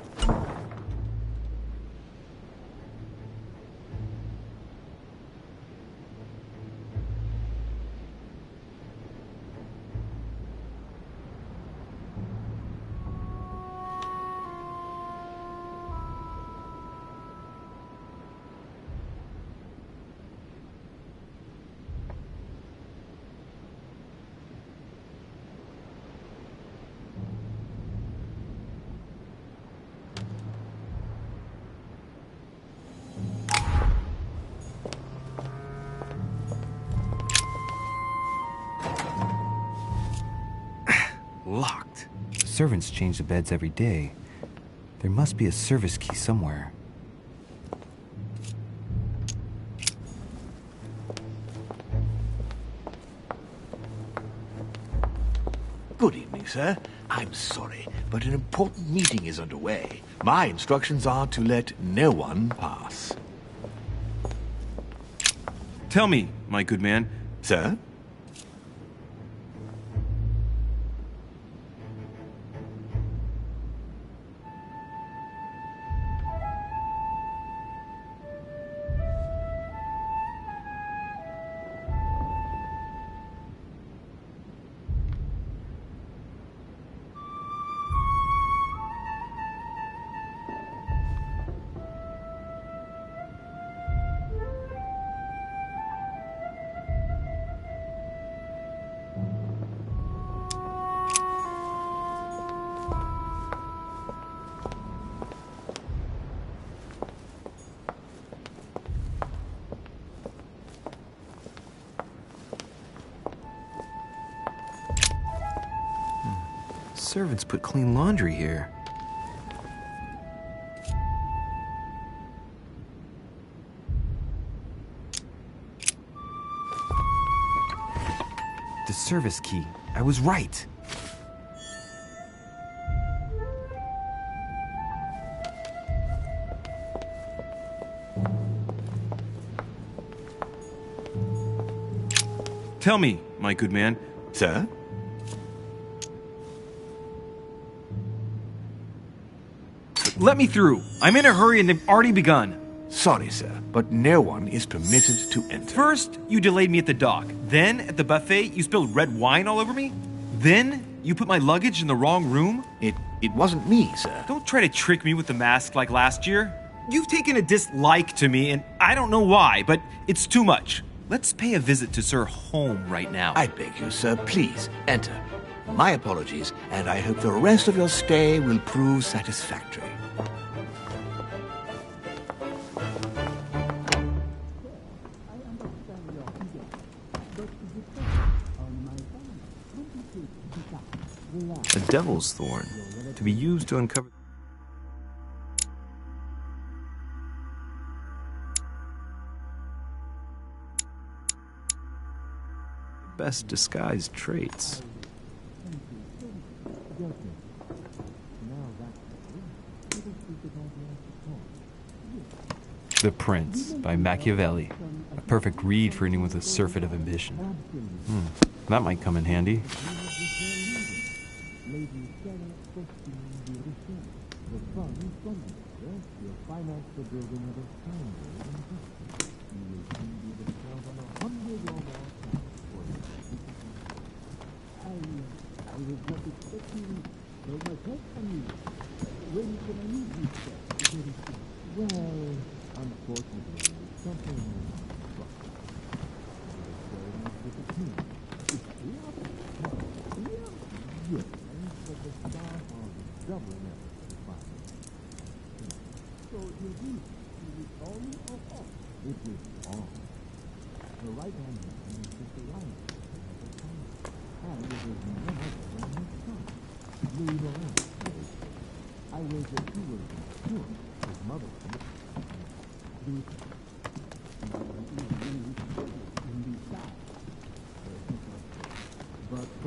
Locked. Servants change the beds every day. There must be a service key somewhere. Good evening, sir. I'm sorry, but an important meeting is underway. My instructions are to let no one pass. Tell me, my good man. Sir? Servants put clean laundry here. The service key. I was right. Tell me, my good man. Sir? Let me through. I'm in a hurry and they've already begun. Sorry, sir, but no one is permitted to enter. First, you delayed me at the dock. Then, at the buffet, you spilled red wine all over me. Then, you put my luggage in the wrong room. It wasn't me, sir. Don't try to trick me with the mask like last year. You've taken a dislike to me, and I don't know why, but it's too much. Let's pay a visit to Sir Home right now. I beg you, sir, please, enter. My apologies, and I hope the rest of your stay will prove satisfactory. A devil's thorn, to be used to uncover... best disguised traits. The Prince by Machiavelli. A perfect read for anyone with a surfeit of ambition. That might come in handy.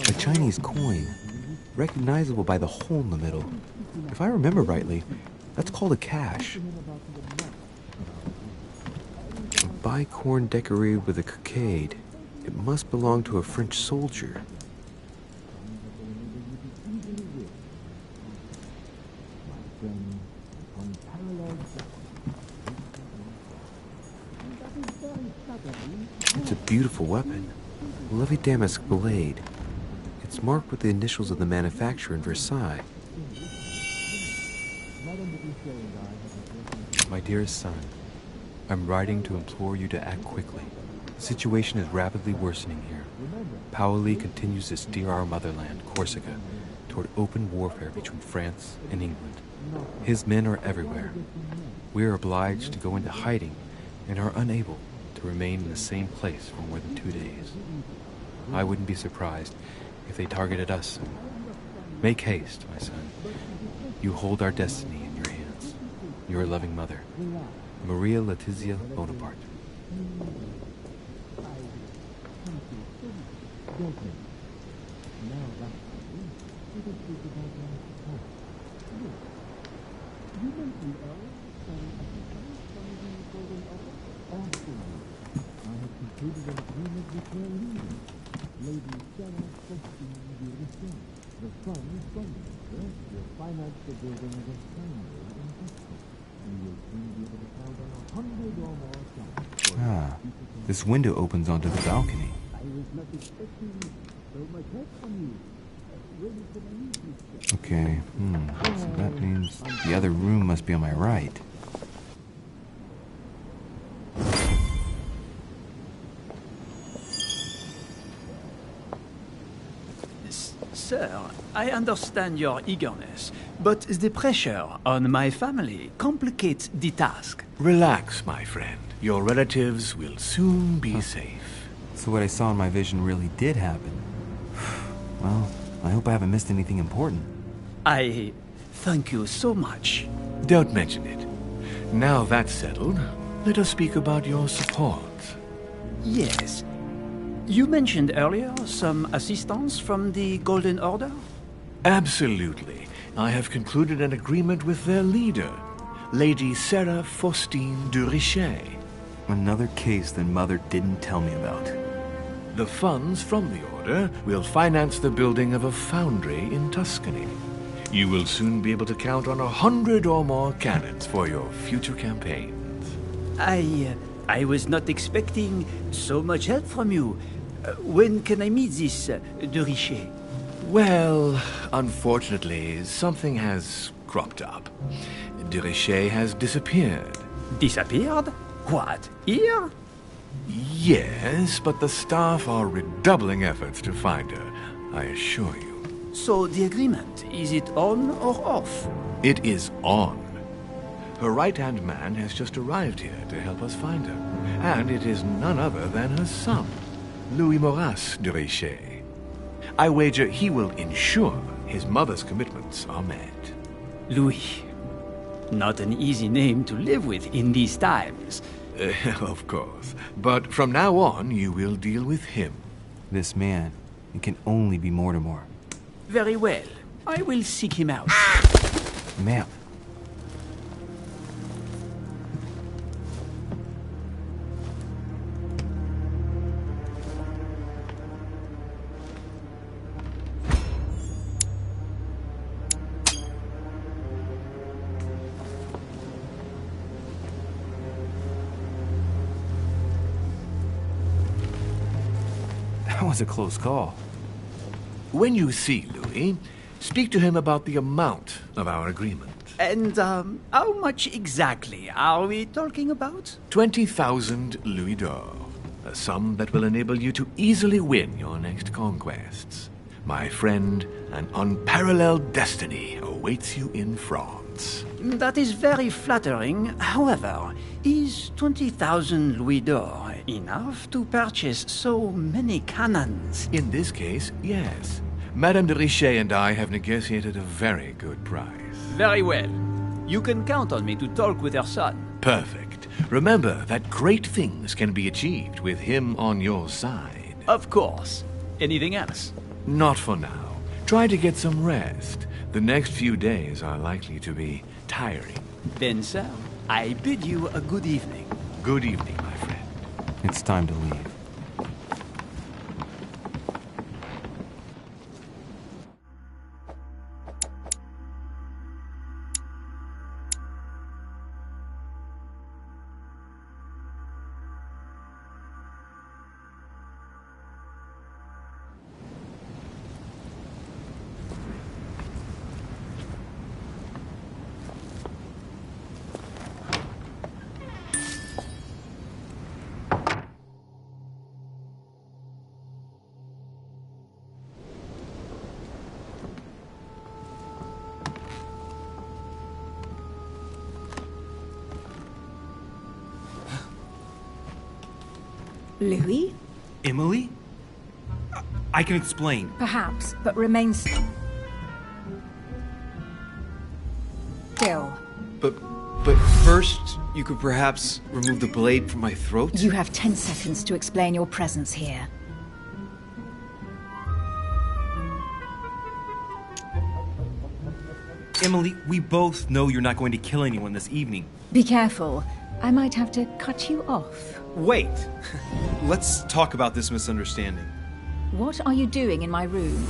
A Chinese coin, recognizable by the hole in the middle. If I remember rightly, that's called a cash. A bicorn decorated with a cockade. It must belong to a French soldier. It's a beautiful weapon. A lovely damask blade. It's marked with the initials of the manufacturer in Versailles. My dearest son, I'm writing to implore you to act quickly. The situation is rapidly worsening here. Paoli continues to steer our motherland, Corsica, toward open warfare between France and England. His men are everywhere. We are obliged to go into hiding and are unable to remain in the same place for more than 2 days. I wouldn't be surprised if they targeted us soon. Make haste, my son. You hold our destiny in your hands. Your loving mother, Maria Letizia Bonaparte. Ah, this window opens onto the balcony. Okay, so that means the other room must be on my right. Sir, I understand your eagerness, but the pressure on my family complicates the task. Relax, my friend. Your relatives will soon be safe. So what I saw in my vision really did happen. Well, I hope I haven't missed anything important. I thank you so much. Don't mention it. Now that's settled, let us speak about your support. Yes. You mentioned earlier some assistance from the Golden Order? Absolutely. I have concluded an agreement with their leader, Lady Sarah Faustine de Richet. Another case that Mother didn't tell me about. The funds from the order will finance the building of a foundry in Tuscany. You will soon be able to count on 100 or more cannons for your future campaigns. I was not expecting so much help from you. When can I meet this de Richet? Well, unfortunately, something has cropped up. De Richet has disappeared. Disappeared? What, here? Yes, but the staff are redoubling efforts to find her, I assure you. So the agreement, is it on or off? It is on. Her right-hand man has just arrived here to help us find her, and it is none other than her son, Louis Maurice de Richet. I wager he will ensure his mother's commitments are met. Louis. Not an easy name to live with in these times. Of course. But from now on, you will deal with him. This man, it can only be Mortimer. Very well. I will seek him out. Ma'am. That was a close call. When you see Louis, speak to him about the amount of our agreement. And, how much exactly are we talking about? 20,000 louis d'or. A sum that will enable you to easily win your next conquests. My friend, an unparalleled destiny awaits you in France. That is very flattering. However, is 20,000 louis d'or enough to purchase so many cannons? In this case, yes. Madame de Richet and I have negotiated a very good price. Very well. You can count on me to talk with her son. Perfect. Remember that great things can be achieved with him on your side. Of course. Anything else? Not for now. Try to get some rest. The next few days are likely to be tiring. Then, sir, I bid you a good evening. Good evening, my friend. It's time to leave. Louis? Emily? I can explain. Perhaps, but remain still. But first, you could perhaps remove the blade from my throat? You have 10 seconds to explain your presence here. Emily, we both know you're not going to kill anyone this evening. Be careful. I might have to cut you off. Wait! Let's talk about this misunderstanding. What are you doing in my room?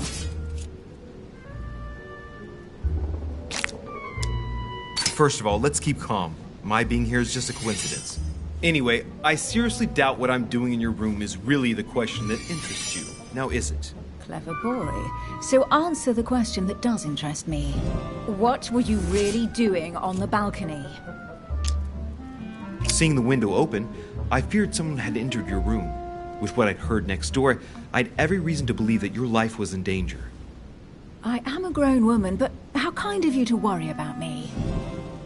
First of all, let's keep calm. My being here is just a coincidence. Anyway, I seriously doubt what I'm doing in your room is really the question that interests you. Now, is it? Clever boy. So answer the question that does interest me. What were you really doing on the balcony? Seeing the window open, I feared someone had entered your room. With what I'd heard next door, I'd every reason to believe that your life was in danger. I am a grown woman, but how kind of you to worry about me.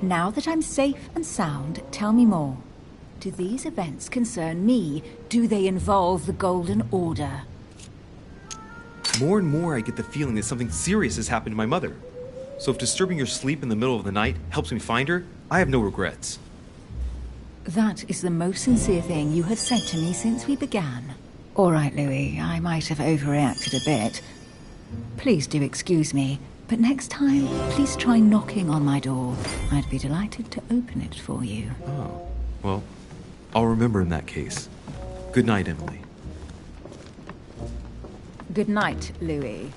Now that I'm safe and sound, tell me more. Do these events concern me? Do they involve the Golden Order? More and more I get the feeling that something serious has happened to my mother. So if disturbing your sleep in the middle of the night helps me find her, I have no regrets. That is the most sincere thing you have said to me since we began. All right, Louis, I might have overreacted a bit. Please do excuse me, but next time, please try knocking on my door. I'd be delighted to open it for you. Oh, well, I'll remember in that case. Good night, Emily. Good night, Louis.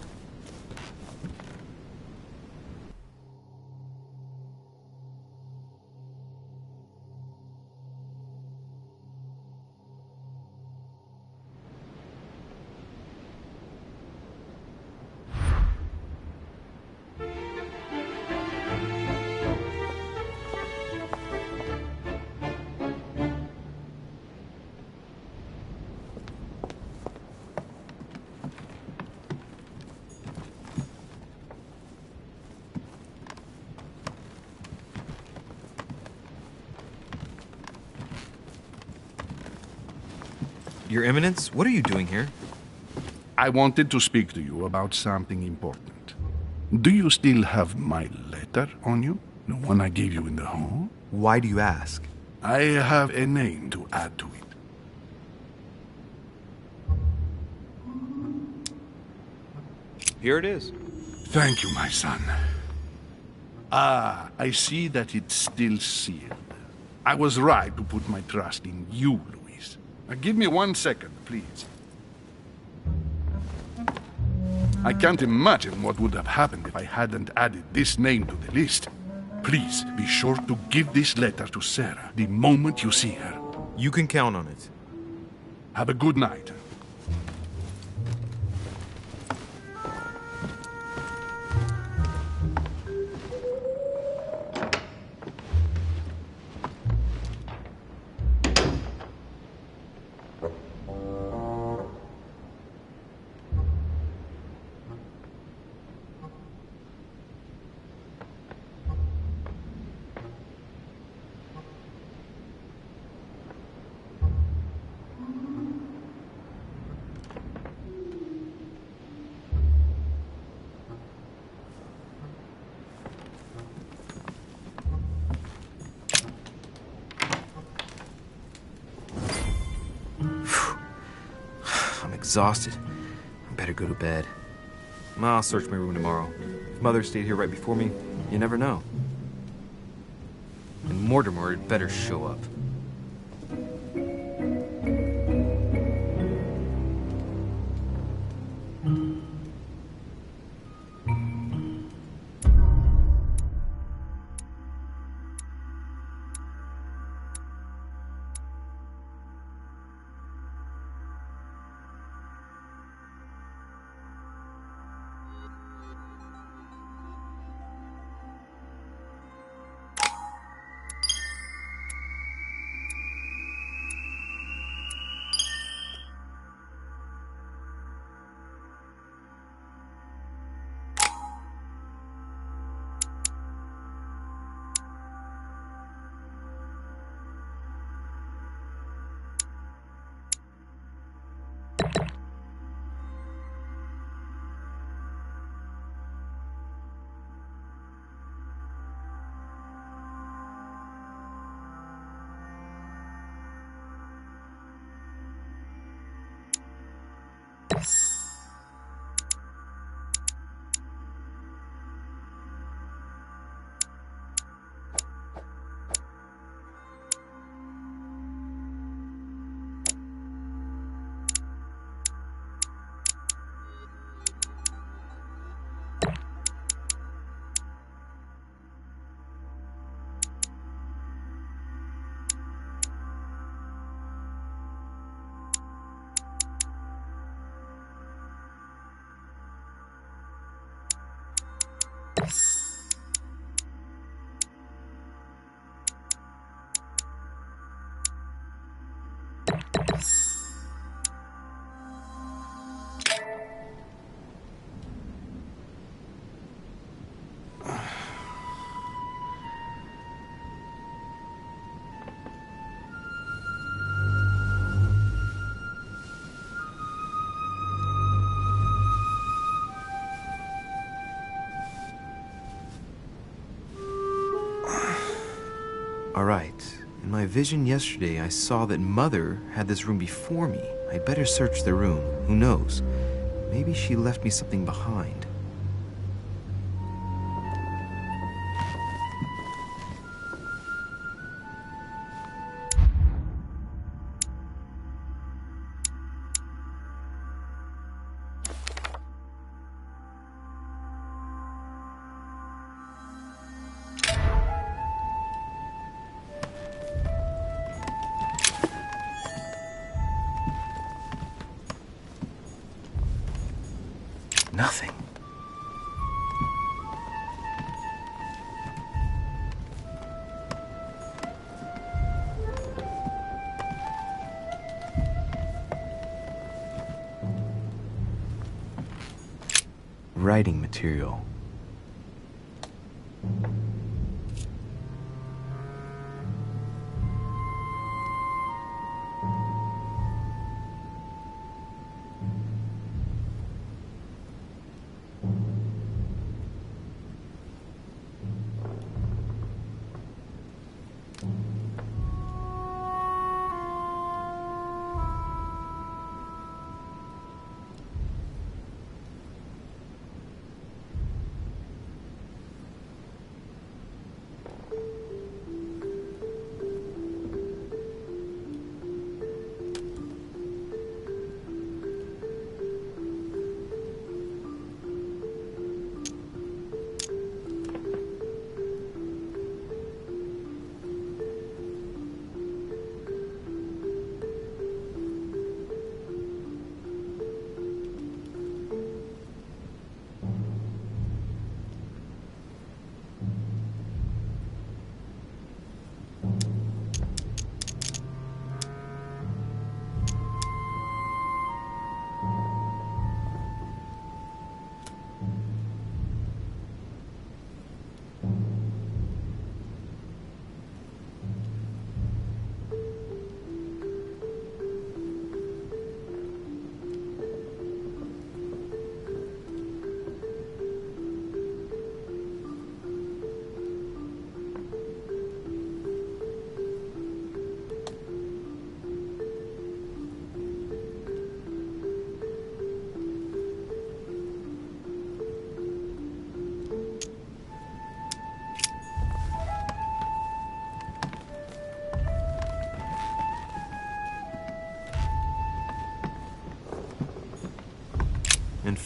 Your Eminence, what are you doing here? I wanted to speak to you about something important. Do you still have my letter on you? The one I gave you in the hall? Why do you ask? I have a name to add to it. Here it is. Thank you, my son. Ah, I see that it's still sealed. I was right to put my trust in you, Luis. Now give me 1 second, please. I can't imagine what would have happened if I hadn't added this name to the list. Please, be sure to give this letter to Sarah the moment you see her. You can count on it. Have a good night. Exhausted. I better go to bed. I'll search my room tomorrow. If Mother stayed here right before me, you never know. And Mortimer had better show up. All right. In my vision yesterday, I saw that Mother had this room before me. I'd better search the room. Who knows? Maybe she left me something behind. Nothing. Writing material.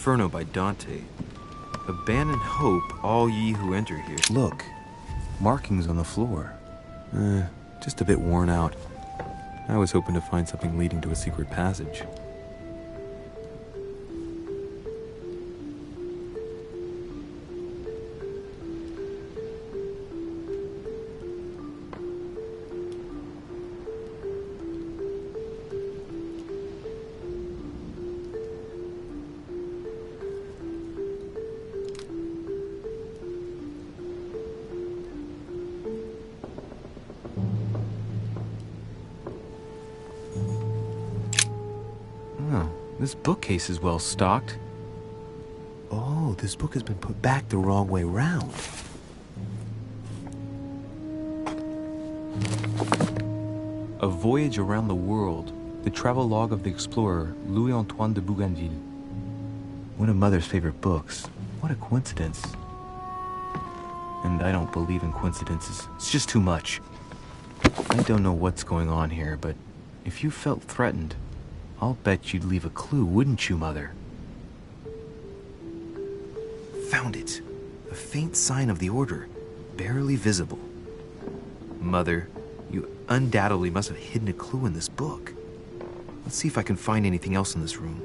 Inferno by Dante. Abandon hope, all ye who enter here. Look, markings on the floor. Just a bit worn out. I was hoping to find something leading to a secret passage. This bookcase is well stocked. Oh, this book has been put back the wrong way round. A Voyage Around the World, the travelogue of the explorer Louis-Antoine de Bougainville. One of Mother's favorite books. What a coincidence. And I don't believe in coincidences. It's just too much. I don't know what's going on here, but if you felt threatened, I'll bet you'd leave a clue, wouldn't you, Mother? Found it. A faint sign of the Order, barely visible. Mother, you undoubtedly must have hidden a clue in this book. Let's see if I can find anything else in this room.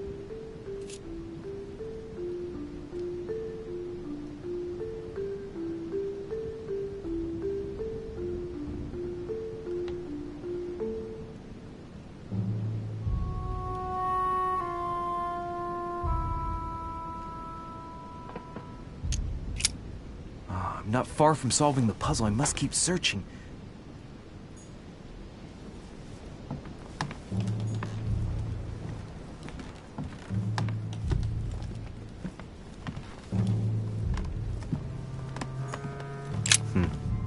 I'm not far from solving the puzzle. I must keep searching.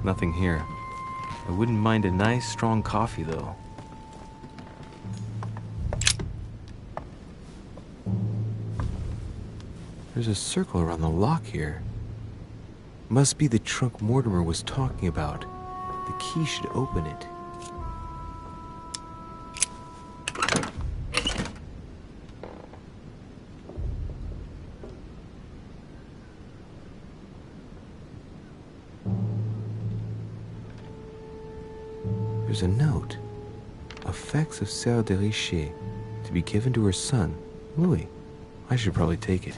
Nothing here. I wouldn't mind a nice, strong coffee, though. There's a circle around the lock here. Must be the trunk Mortimer was talking about. The key should open it. There's a note. Effects of Sœur de Richer, to be given to her son, Louis. I should probably take it.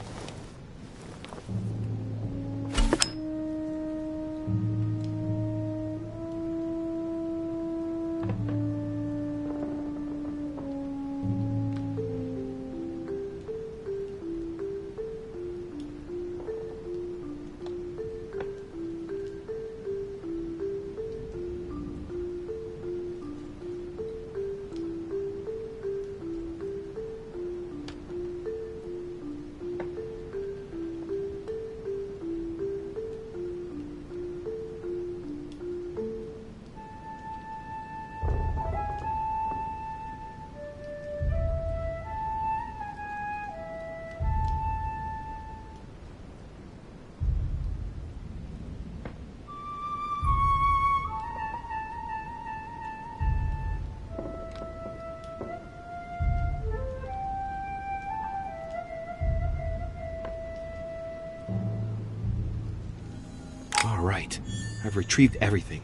All right, I've retrieved everything.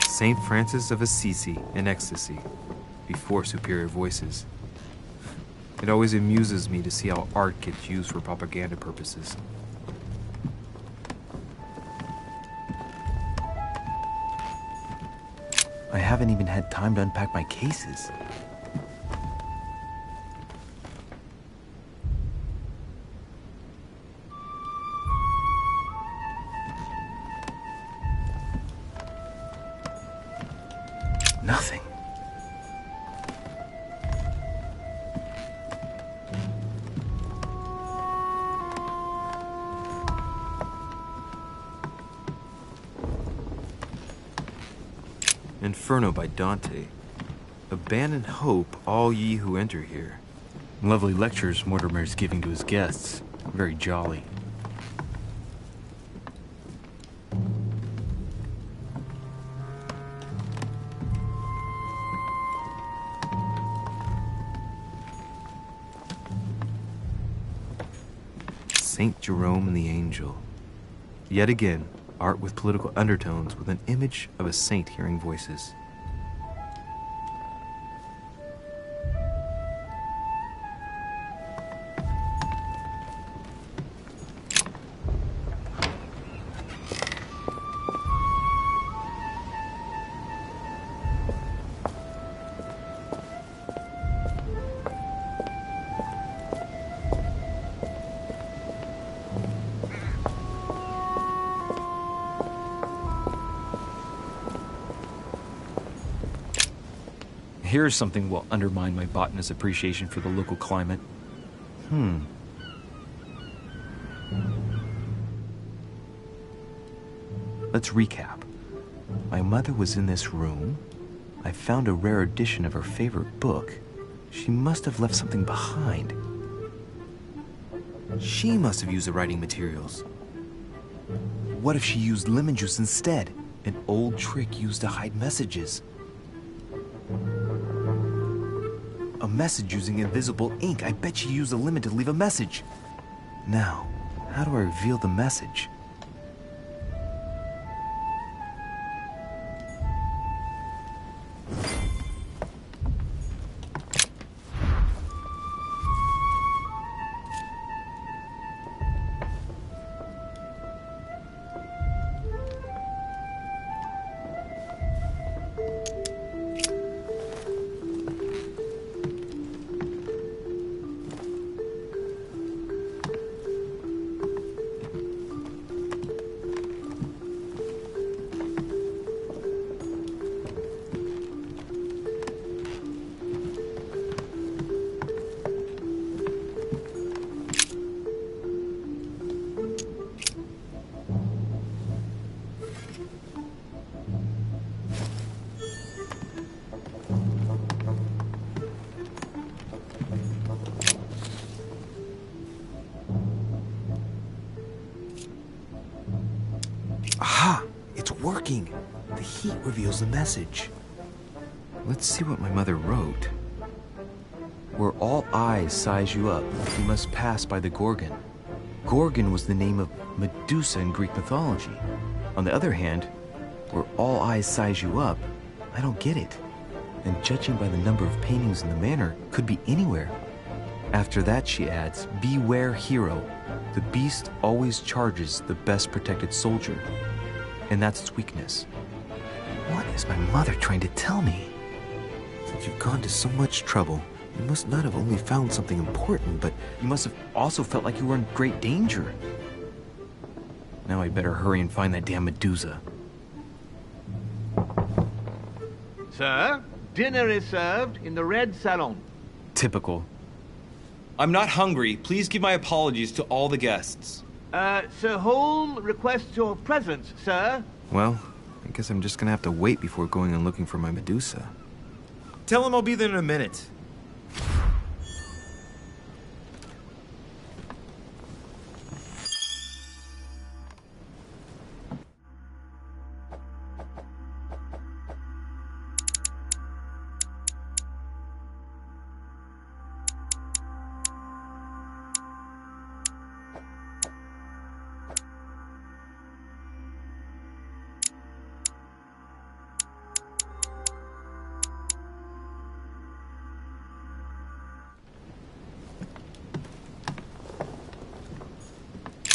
Saint Francis of Assisi in ecstasy, before superior voices. It always amuses me to see how art gets used for propaganda purposes. I haven't even had time to unpack my cases. Nothing. Inferno by Dante. Abandon hope, all ye who enter here. Lovely lectures Mortimer is giving to his guests. Very jolly. Saint Jerome and the Angel. Yet again, art with political undertones with an image of a saint hearing voices. Here's something will undermine my botanist's appreciation for the local climate. Let's recap. My mother was in this room. I found a rare edition of her favorite book. She must have left something behind. She must have used the writing materials. What if she used lemon juice instead? An old trick used to hide messages. A message using invisible ink. I bet she used a lemon to leave a message. Now, how do I reveal the message? Aha! It's working! The heat reveals the message. Let's see what my mother wrote. Where all eyes size you up, you must pass by the Gorgon. Gorgon was the name of Medusa in Greek mythology. On the other hand, where all eyes size you up, I don't get it. And judging by the number of paintings in the manor, could be anywhere. After that, she adds, beware hero. The beast always charges the best protected soldier. And that's its weakness. What is my mother trying to tell me? Since you've gone to so much trouble, you must not have only found something important, but you must have also felt like you were in great danger. Now I better hurry and find that damn Medusa. Sir, dinner is served in the Red Salon. Typical. I'm not hungry. Please give my apologies to all the guests. Sir Holm requests your presence, sir. Well, I guess I'm just gonna have to wait before going and looking for my Medusa. Tell him I'll be there in a minute.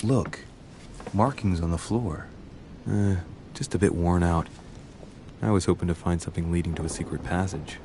Look, markings on the floor. Just a bit worn out. I was hoping to find something leading to a secret passage.